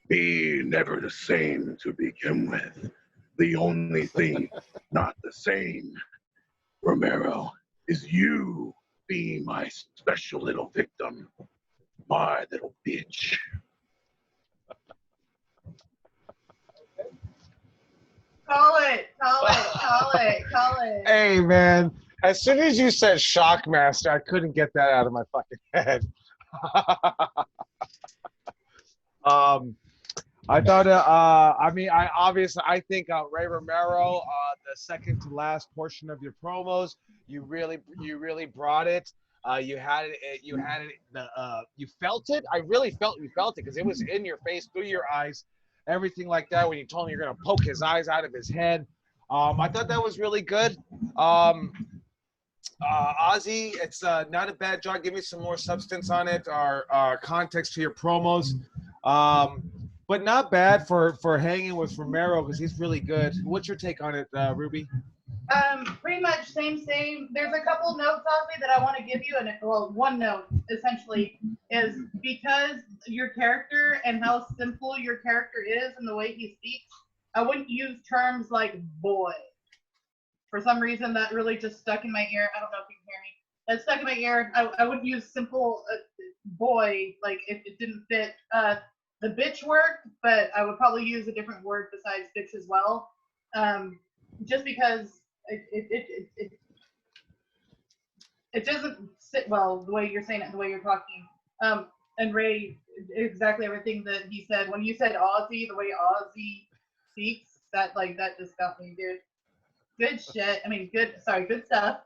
Be never the same to begin with. The only thing not the same, Romero, is you being my special little victim, my little bitch. Call it. Hey, man. As soon as you said Shockmaster, I couldn't get that out of my fucking head. I thought, I think Ray Romero, the second to last portion of your promos, you really brought it. You felt it. I really felt you felt it because it was in your face, through your eyes, everything like that. When you told him you're gonna poke his eyes out of his head, I thought that was really good. Ozzy, it's not a bad job. Give me some more substance on it, or context to your promos. But not bad for hanging with Romero because he's really good. What's your take on it, Ruby? Pretty much same. There's a couple notes, Ozzy, that I want to give you, and one note essentially is because your character and how simple your character is and the way he speaks, I wouldn't use terms like boy. For some reason, that really just stuck in my ear. I don't know if you can hear me. It stuck in my ear. I wouldn't use simple boy, like it didn't fit. The bitch worked, but I would probably use a different word besides bitch as well. Just because it doesn't sit well the way you're saying it, the way you're talking. And Ray, exactly everything that he said. When you said Ozzy, the way Ozzy speaks, that just got me, dude. Good shit. I mean, good stuff.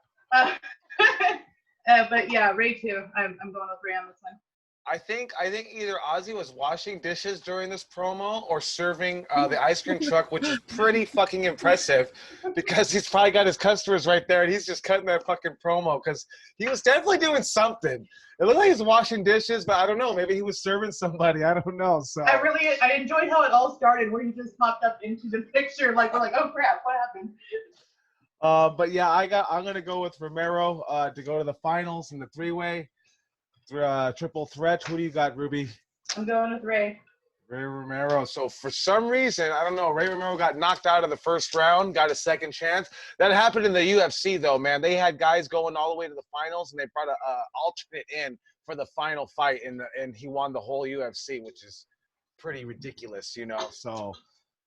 But yeah, Ray too. I'm going with Ray on this one. I think either Ozzy was washing dishes during this promo or serving the ice cream truck, which is pretty fucking impressive because he's probably got his customers right there and he's just cutting that fucking promo because he was definitely doing something. It looked like he was washing dishes, but I don't know. Maybe he was serving somebody. I don't know. So I enjoyed how it all started, where he just popped up into the picture. Like we're like, oh crap, what happened? But yeah, I'm gonna go with Romero to go to the finals in the three-way. Triple threat. Who do you got, Ruby? I'm going with Ray. Ray Romero. So for some reason, I don't know, Ray Romero got knocked out of the first round, got a second chance. That happened in the UFC, though, man. They had guys going all the way to the finals, and they brought an alternate in for the final fight, and he won the whole UFC, which is pretty ridiculous, you know. So,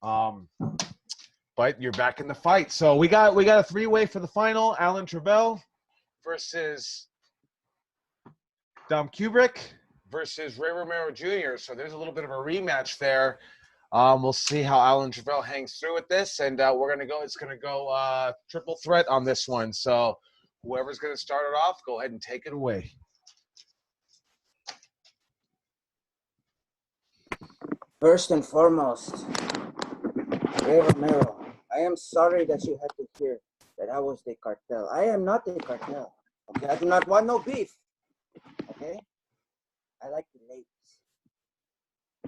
but you're back in the fight. So we got a three-way for the final. Alan Travell versus Dom Kubrick versus Ray Romero Jr. So there's a little bit of a rematch there. We'll see how Alan Travell hangs through with this, and it's gonna go triple threat on this one. So whoever's gonna start it off, go ahead and take it away. First and foremost, Ray Romero, I am sorry that you had to hear that I was the cartel. I am not the cartel. Okay, I do not want no beef. Okay? I like the ladies.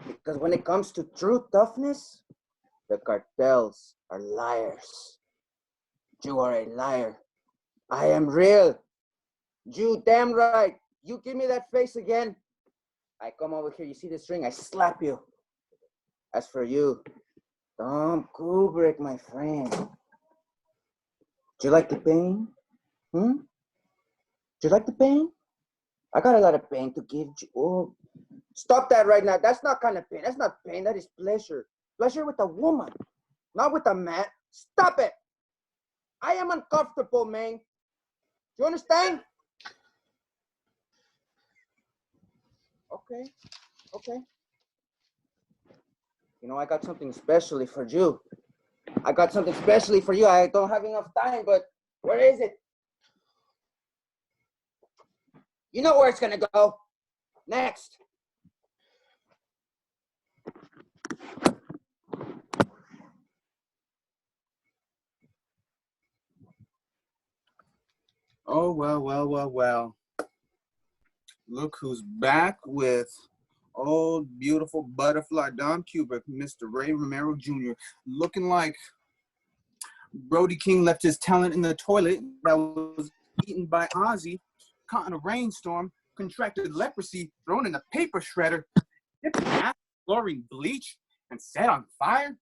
Because when it comes to true toughness, the cartels are liars. You are a liar. I am real. You damn right. You give me that face again, I come over here, you see this ring, I slap you. As for you, Tom Kubrick, my friend. Do you like the pain? Do you like the pain? I got a lot of pain to give you. Oh, Stop that right now. That's not kind of pain. That's not pain. That is pleasure. Pleasure with a woman, not with a man. Stop it. I am uncomfortable, man. You understand? Okay. Okay. You know, I got something specially for you. I got something specially for you. I don't have enough time, but where is it? You know where it's gonna go. Next. Oh, well, well, well, well. Look who's back with old, beautiful butterfly Don Cubic, Mr. Ray Romero Jr., looking like Brody King left his talent in the toilet that was eaten by Ozzy, caught in a rainstorm, contracted leprosy, thrown in a paper shredder, dipped in acid, chlorine bleach, and set on fire,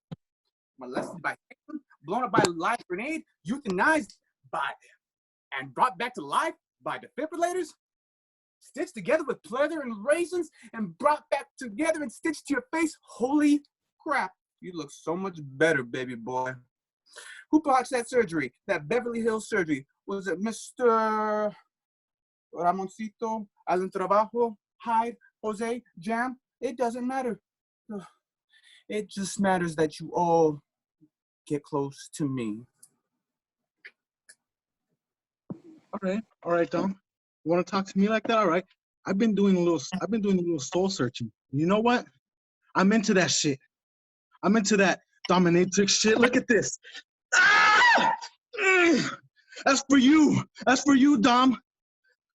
molested by Hitler, blown up by a live grenade, euthanized by and brought back to life by defibrillators, stitched together with pleather and raisins, and brought back together and stitched to your face. Holy crap, you look so much better, baby boy. Who botched that surgery, that Beverly Hills surgery? Was it Mr. Ramoncito, Alan Trabajo, Hyde, Jose, Jam? It doesn't matter. It just matters that you all get close to me. All right, Dom. You want to talk to me like that? All right. I've been doing a little soul searching. You know what? I'm into that shit. I'm into that dominatrix shit. Look at this. Ah! That's for you. That's for you, Dom.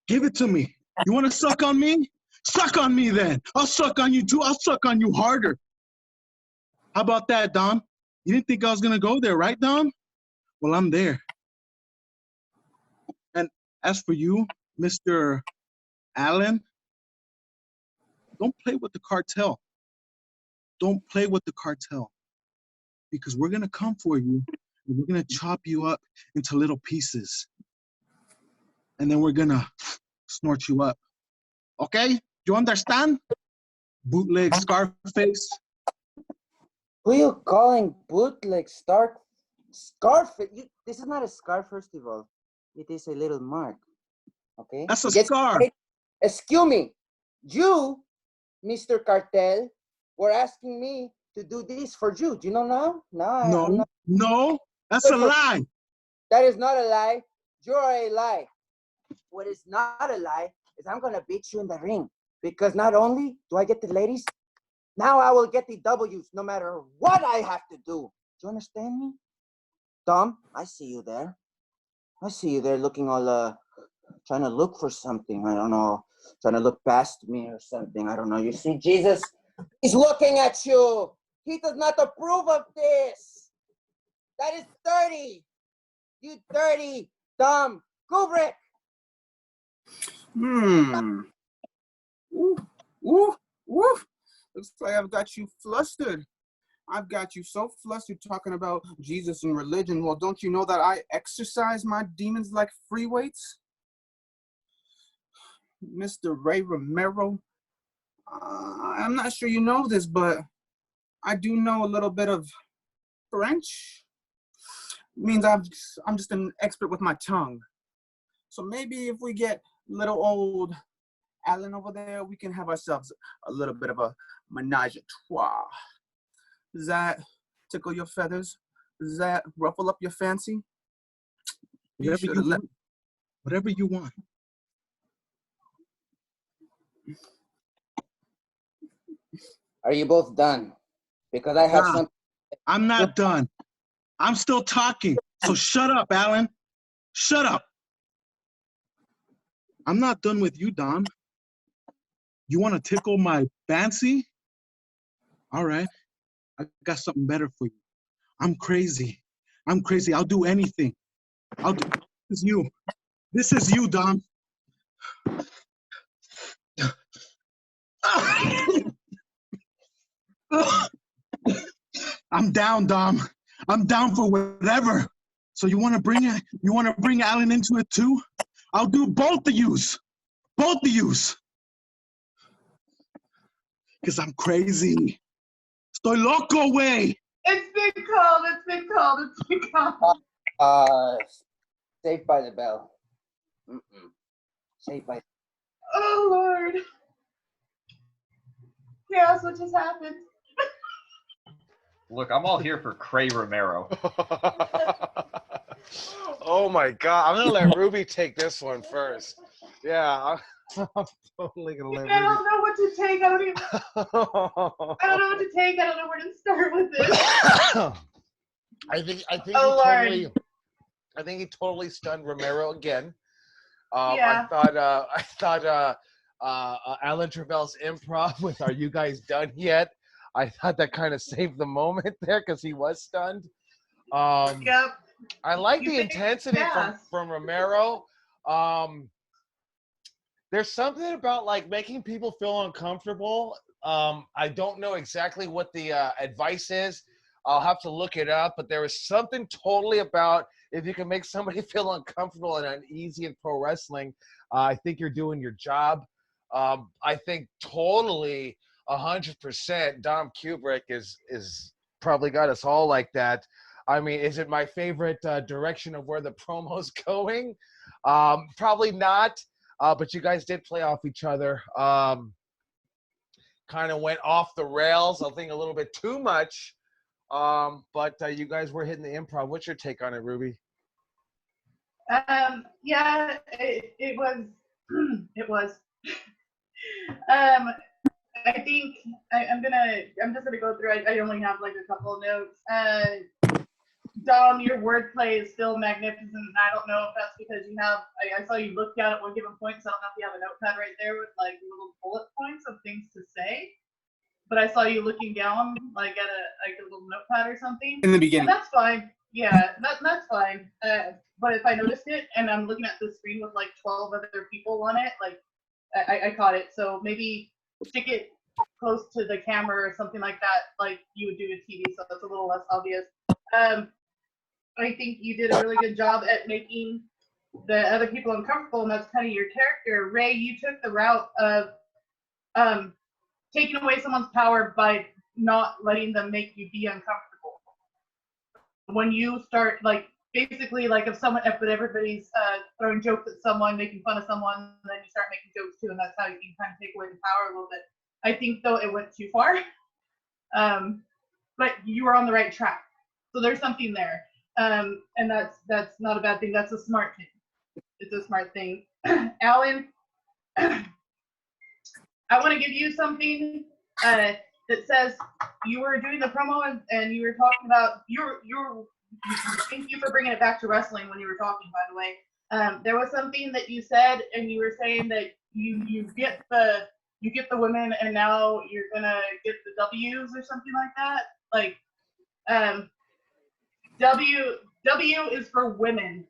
Give it to me. You want to suck on me? Suck on me then. I'll suck on you too. I'll suck on you harder. How about that, Dom? You didn't think I was going to go there, right, Dom? Well, I'm there. And as for you, Mr. Allen, don't play with the cartel. Don't play with the cartel. Because we're going to come for you, and we're going to chop you up into little pieces. And then we're going to snort you up. Okay? You understand? Bootleg Scarface. Who you calling bootleg Scarface? This is not a scar, first of all. It is a little mark. Okay? That's a scar. Excuse me. You, Mr. Cartel, were asking me to do this for you. Do you know now? No, that's a lie. That is not a lie. You're a lie. What is not a lie is I'm going to beat you in the ring. Because not only do I get the ladies, now I will get the W's no matter what I have to do. Do you understand me? Tom, I see you there. I see you there looking all, trying to look for something. I don't know. Trying to look past me or something. I don't know. You see, Jesus, he's looking at you. He does not approve of this. That is dirty. You dirty, dumb Kubrick. Ooh, ooh, ooh. Looks like I've got you flustered. I've got you so flustered talking about Jesus and religion. Well, don't you know that I exercise my demons like free weights? Mr. Ray Romero, I'm not sure you know this, but I do know a little bit of French. It means I'm just an expert with my tongue. So maybe if we get little old Alan over there, we can have ourselves a little bit of a menage a trois. Does that tickle your feathers? Does that ruffle up your fancy? Whatever you want. Are you both done? Because I have something. I'm not done. I'm still talking. So shut up, Alan. Shut up. I'm not done with you, Dom. You want to tickle my fancy? All right. I got something better for you. I'm crazy. I'm crazy. I'll do anything. This is you. This is you, Dom. I'm down, Dom. I'm down for whatever. So you want to bring Alan into it too? I'll do both of yous. Both of yous. Because I'm crazy. Estoy loco, way. It's been called. It's been called. It's been called. Saved by the Bell. Saved by. Oh Lord. Chaos, what just happened? Look, I'm all here for Cray Romero. Oh my God! I'm gonna let Ruby take this one first. Yeah, I'm totally gonna let I Ruby. don't know what to take. I don't know what to take. I don't know where to start with this. I think Oh, I think he totally stunned Romero again. Yeah. I thought Alan Travell's improv with "Are you guys done yet?" I thought that kind of saved the moment there because he was stunned. Yep. I like You the think intensity fast. from Romero. There's something about like making people feel uncomfortable. I don't know exactly what the advice is. I'll have to look it up, but there is something totally about if you can make somebody feel uncomfortable and uneasy in pro wrestling, I think you're doing your job. I think totally 100% Dom Kubrick is probably got us all like that. I mean, is it my favorite direction of where the promo's going? Probably not. But you guys did play off each other. Kind of went off the rails, I think a little bit too much. But you guys were hitting the improv. What's your take on it, Ruby? Yeah, it was. It was. I think I'm just gonna go through. I only have like a couple of notes. Dom, your wordplay is still magnificent. I don't know if that's because you have. I saw you look down at one given point, so I don't know if you have a notepad right there with like little bullet points of things to say. But I saw you looking down like at a little notepad or something. In the beginning. And that's fine. Yeah, that's fine. But if I noticed it and I'm looking at the screen with like 12 other people on it, like I caught it. So maybe stick it close to the camera or something like that, like you would do with TV, so it's a little less obvious. I think you did a really good job at making the other people uncomfortable, and that's kind of your character. Ray, you took the route of taking away someone's power by not letting them make you be uncomfortable. When you start, like, basically, like, if everybody's throwing jokes at someone, making fun of someone, then you start making jokes too, and that's how you can kind of take away the power a little bit. I think, though, it went too far. But you were on the right track. So there's something there. And that's not a bad thing. That's a smart thing. It's a smart thing. Alan, I want to give you something that says you were doing the promo and you were talking about thank you for bringing it back to wrestling when you were talking, by the way. There was something that you said and you were saying that you get the women and now you're gonna get the W's or something like that. Like W is for women,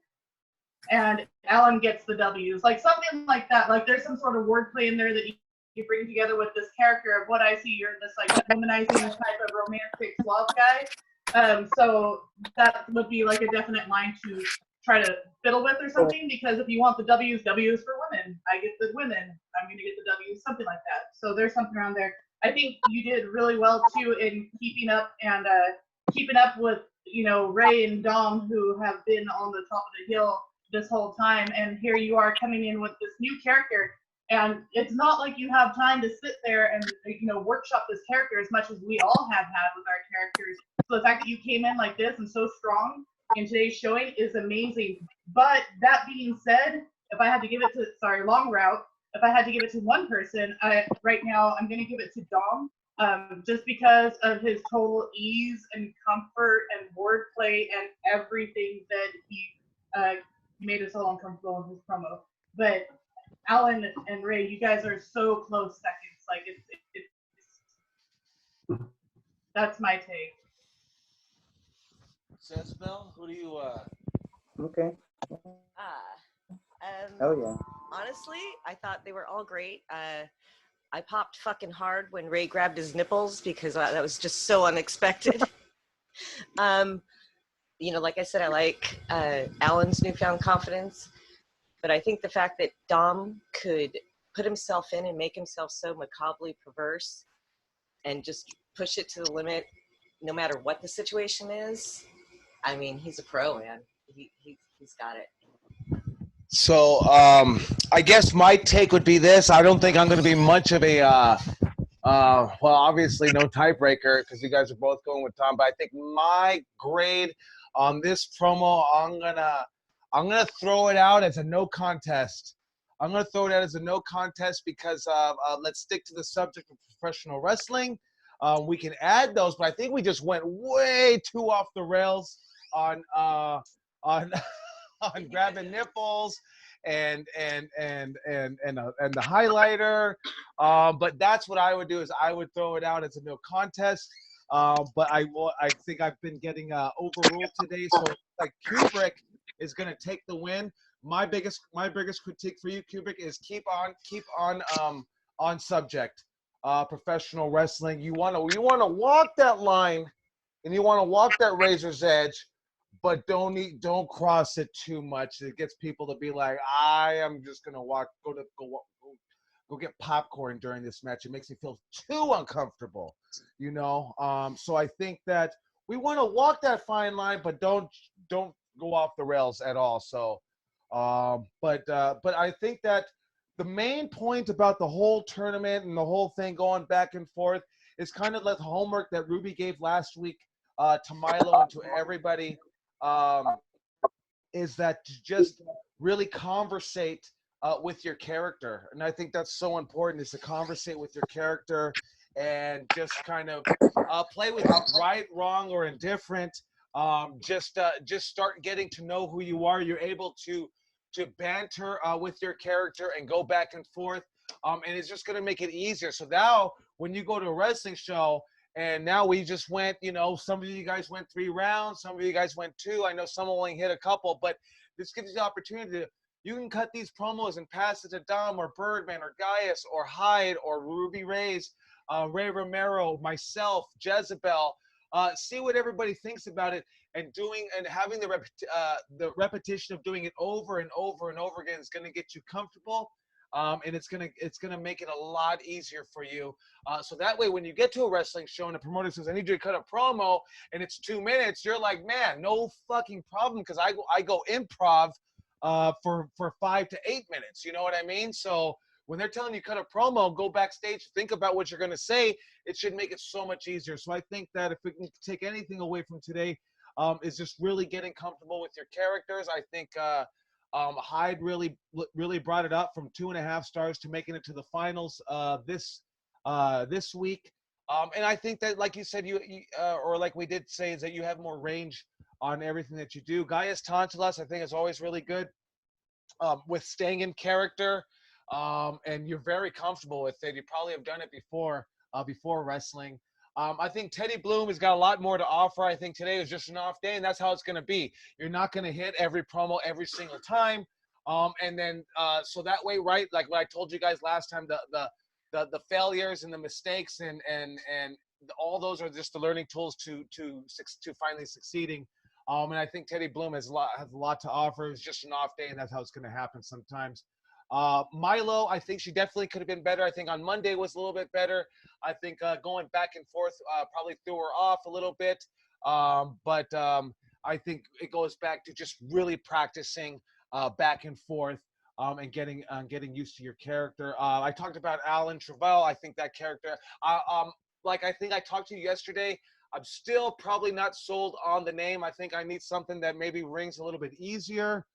and Alan gets the W's, like something like that. Like there's some sort of wordplay in there that you bring together with this character of what I see. You're this like womanizing type of romantic suave guy. So that would be like a definite line to try to fiddle with or something. Because if you want the W's, W is for women. I get the women. I'm gonna get the W's, something like that. So there's something around there. I think you did really well too in keeping up with, you know, Ray and Dom, who have been on the top of the hill this whole time, and here you are coming in with this new character, and it's not like you have time to sit there and, you know, workshop this character as much as we all have had with our characters. So the fact that you came in like this and so strong in today's showing is amazing. But that being said, if I had to give it to, long route, if I had to give it to one person, right now I'm going to give it to Dom. Just because of his total ease and comfort and wordplay and everything that he made us all uncomfortable in his promo. But Alan and Ray, you guys are so close seconds. Like it's that's my take. Sensibel, who do you Okay. Oh yeah. Honestly, I thought they were all great. I popped fucking hard when Ray grabbed his nipples because that was just so unexpected. You know, like I said, I like Alan's newfound confidence, but I think the fact that Dom could put himself in and make himself so macabrely perverse and just push it to the limit, no matter what the situation is. I mean, he's a pro, man. He's got it. So I guess my take would be this. I don't think I'm going to be much of a well, obviously no tiebreaker because you guys are both going with Tom. But I think my grade on this promo, I'm gonna throw it out as a no contest. I'm gonna throw it out as a no contest because let's stick to the subject of professional wrestling. We can add those, but I think we just went way too off the rails on on grabbing nipples and the highlighter. But that's what I would do is I would throw it out as a no contest. But I think I've been getting overruled today. So like Kubrick is going to take the win. My biggest critique for you, Kubrick, is keep on subject. Professional wrestling. You want to walk that line, and you want to walk that razor's edge, but don't cross it too much. It gets people to be like, I am just gonna go get popcorn during this match. It makes me feel too uncomfortable, you know. So I think that we want to walk that fine line, but don't go off the rails at all. So, but I think that the main point about the whole tournament and the whole thing going back and forth is kind of like the homework that Ruby gave last week to Milo and to everybody. Is that to just really conversate with your character. And I think that's so important, is to conversate with your character and just kind of play with it, right, wrong, or indifferent. Just start getting to know who you are. You're able to banter with your character and go back and forth. And it's just going to make it easier. So now when you go to a wrestling show, and now we just went, you know, some of you guys went 3 rounds, some of you guys went 2. I know some only hit a couple, but this gives you the opportunity to, you can cut these promos and pass it to Dom or Birdman or Gaius or Hyde or Ruby Reyes, Ray Romero, myself, Jezebel. See what everybody thinks about it, and having the repetition of doing it over and over and over again is going to get you comfortable. And it's gonna make it a lot easier for you. So that way, when you get to a wrestling show and the promoter says, "I need you to cut a promo," and it's 2 minutes, you're like, "Man, no fucking problem," because I go improv for 5 to 8 minutes. You know what I mean? So when they're telling you cut a promo, go backstage, think about what you're gonna say. It should make it so much easier. So I think that if we can take anything away from today, is just really getting comfortable with your characters. I think. Hyde really brought it up from 2.5 stars to making it to the finals this week. And I think that, like you said, or like we did say, is that you have more range on everything that you do. Gaius Tantalas, I think, is always really good with staying in character, and you're very comfortable with it. You probably have done it before wrestling. I think Teddy Bloom has got a lot more to offer. I think today was just an off day, and that's how it's going to be. You're not going to hit every promo every single time. And then so that way, right, like what I told you guys last time, the failures and the mistakes and all those are just the learning tools to finally succeeding. And I think Teddy Bloom has a lot to offer. It's just an off day, and that's how it's going to happen sometimes. Milo, I think she definitely could have been better. I think on Monday was a little bit better. I think going back and forth probably threw her off a little bit. But I think it goes back to just really practicing back and forth and getting used to your character. I talked about Alan Travell. I think that character, like I think I talked to you yesterday, I'm still probably not sold on the name. I think I need something that maybe rings a little bit easier.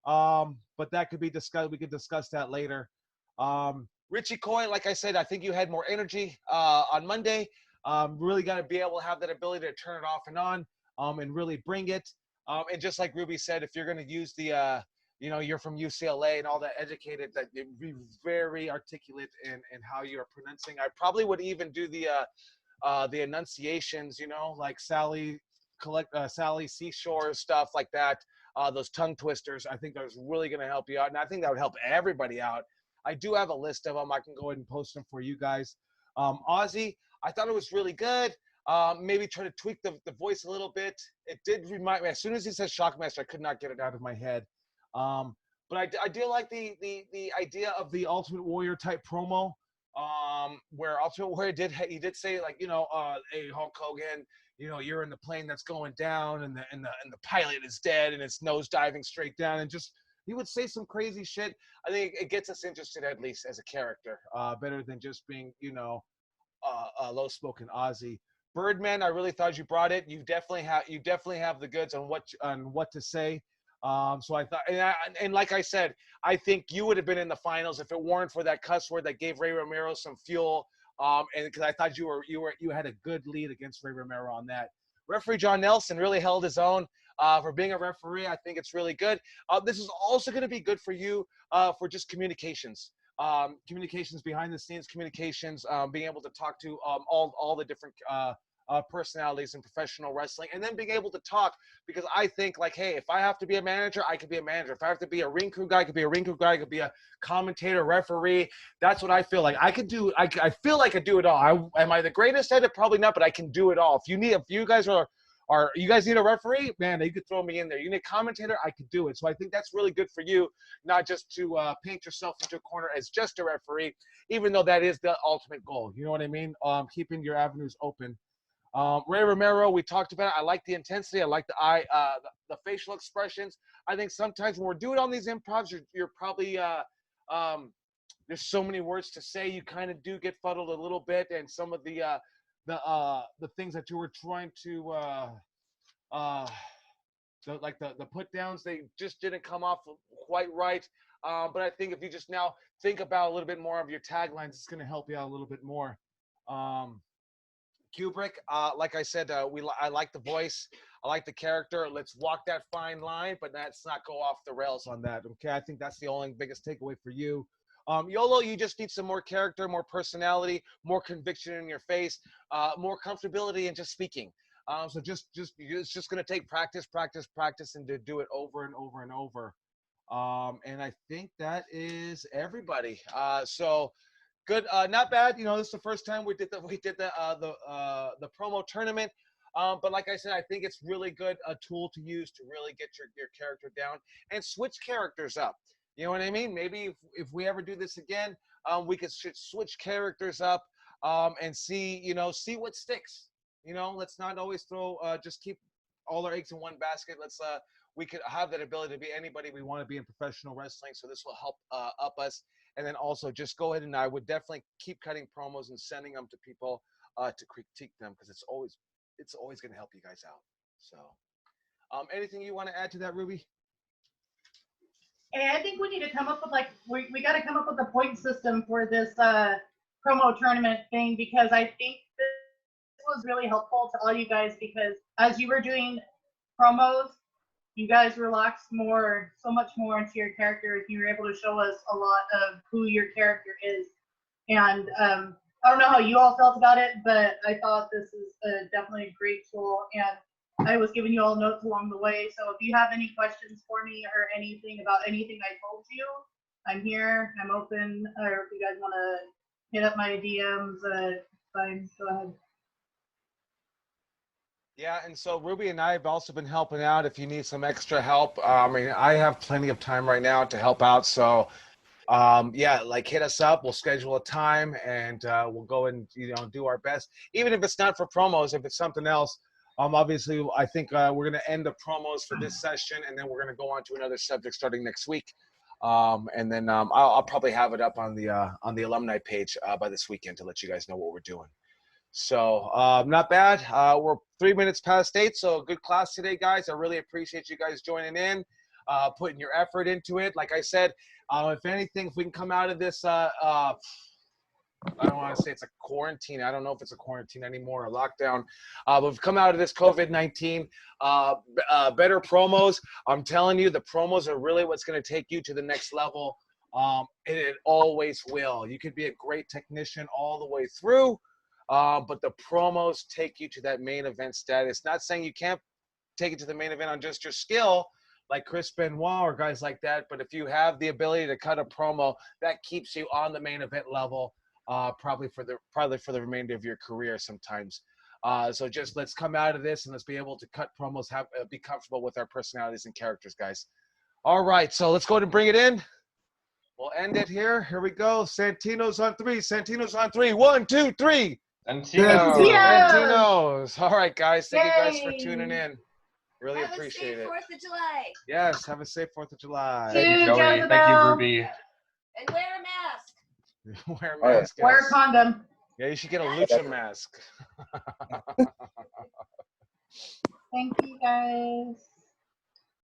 But that could be discussed. We could discuss that later. Richie Coy, like I said, I think you had more energy on Monday. Really got to be able to have that ability to turn it off and on and really bring it. And just like Ruby said, if you're going to use the, you're from UCLA and all that educated, that you be very articulate in how you're pronouncing. I probably would even do the enunciations, like Sally Seashore stuff like that. Those tongue twisters, I think that's really going to help you out. And I think that would help everybody out. I do have a list of them. I can go ahead and post them for you guys. Ozzy, I thought it was really good. Maybe try to tweak the voice a little bit. It did remind me, as soon as he said Shockmaster, I could not get it out of my head. But I do like the idea of the Ultimate Warrior type promo. where also where he did say like, hey Hulk Hogan, you're in the plane that's going down, and the pilot is dead, and it's nose diving straight down, and just he would say some crazy shit. I think it gets us interested at least as a character, better than just being low spoken Ozzy. Birdman, I really thought you brought it. You definitely have the goods on what to say. So I thought, and like I said, I think you would have been in the finals if it weren't for that cuss word that gave Ray Romero some fuel. And because I thought you had a good lead against Ray Romero on that. Referee John Nelson really held his own for being a referee. I think it's really good. This is also going to be good for you for just communications. Communications behind the scenes, communications, being able to talk to all the different personalities in professional wrestling, and then being able to talk, because I think like, hey, if I have to be a manager, I could be a manager. If I have to be a ring crew guy, I could be a ring crew guy. I could be a commentator, referee. That's what I feel like I could do. I feel like I could do it all. Am I the greatest at it? Probably not, but I can do it all. If you guys you guys need a referee? Man, you could throw me in there. You need a commentator? I could do it. So I think that's really good for you, not just to paint yourself into a corner as just a referee, even though that is the ultimate goal. You know what I mean? Keeping your avenues open. Ray Romero, we talked about it. I like the intensity. I like the facial expressions. I think sometimes when we're doing on these improvs, you're probably there's so many words to say. You kind of do get fuddled a little bit, and some of the things that you were trying to the put downs, they just didn't come off quite right. But I think if you just now think about a little bit more of your taglines, it's going to help you out a little bit more. Kubrick, like I said, I like the voice, I like the character. Let's walk that fine line, but let's not go off the rails on that. Okay, I think that's the only biggest takeaway for you. Yolo, you just need some more character, more personality, more conviction in your face, more comfortability in just speaking. So it's just going to take practice, and to do it over and over and over. And I think that is everybody. So good, not bad. This is the first time we did the promo tournament. But like I said, I think it's really good a tool to use to really get your character down and switch characters up. You know what I mean? Maybe if we ever do this again, we could switch characters up and see what sticks. Let's not always just keep all our eggs in one basket. We could have that ability to be anybody we want to be in professional wrestling. So this will help up us. And then also just go ahead, and I would definitely keep cutting promos and sending them to people to critique them, because it's always going to help you guys out. So anything you want to add to that, Ruby? Hey, I think we need to come up with we got to come up with a point system for this promo tournament thing, because I think this was really helpful to all you guys, because as you were doing promos, you guys relaxed so much more into your characters. You were able to show us a lot of who your character is. And I don't know how you all felt about it, but I thought this is definitely a great tool. And I was giving you all notes along the way. So if you have any questions for me or anything about anything I told you, I'm here. I'm open. Or if you guys want to hit up my DMs, fine. Go ahead. Yeah, and so Ruby and I have also been helping out if you need some extra help. I have plenty of time right now to help out. So, hit us up. We'll schedule a time, and we'll go and do our best. Even if it's not for promos, if it's something else. Obviously, I think we're going to end the promos for this session, and then we're going to go on to another subject starting next week. And then I'll probably have it up on the alumni page by this weekend to let you guys know what we're doing. So not bad. We're 3 minutes past 8, so good class today, guys. I really appreciate you guys joining in, putting your effort into it. Like I said, if anything, if we can come out of this, I don't want to say it's a quarantine. I don't know if it's a quarantine anymore, a lockdown. But we've come out of this COVID-19, better promos. I'm telling you, the promos are really what's going to take you to the next level. And it always will. You could be a great technician all the way through. But the promos take you to that main event status. Not saying you can't take it to the main event on just your skill, like Chris Benoit or guys like that. But if you have the ability to cut a promo, that keeps you on the main event level, probably for the remainder of your career sometimes. So just let's come out of this and let's be able to cut promos, be comfortable with our personalities and characters, guys. All right, so let's go ahead and bring it in. We'll end it here. Here we go. Santino's on 3. Santino's on 3. 1, 2, 3. Santino. Santino's. All right, guys. Thank you guys for Yay. tuning in. Really Have appreciate a safe it. 4th of July. Yes. Have a safe 4th of July. Thank you, Dude, Joey. Jezebel. Thank you, Ruby. And wear a mask. Wear a All right. mask. Wear a Guys. condom. Yeah, you should get a lucha mask. Thank you guys.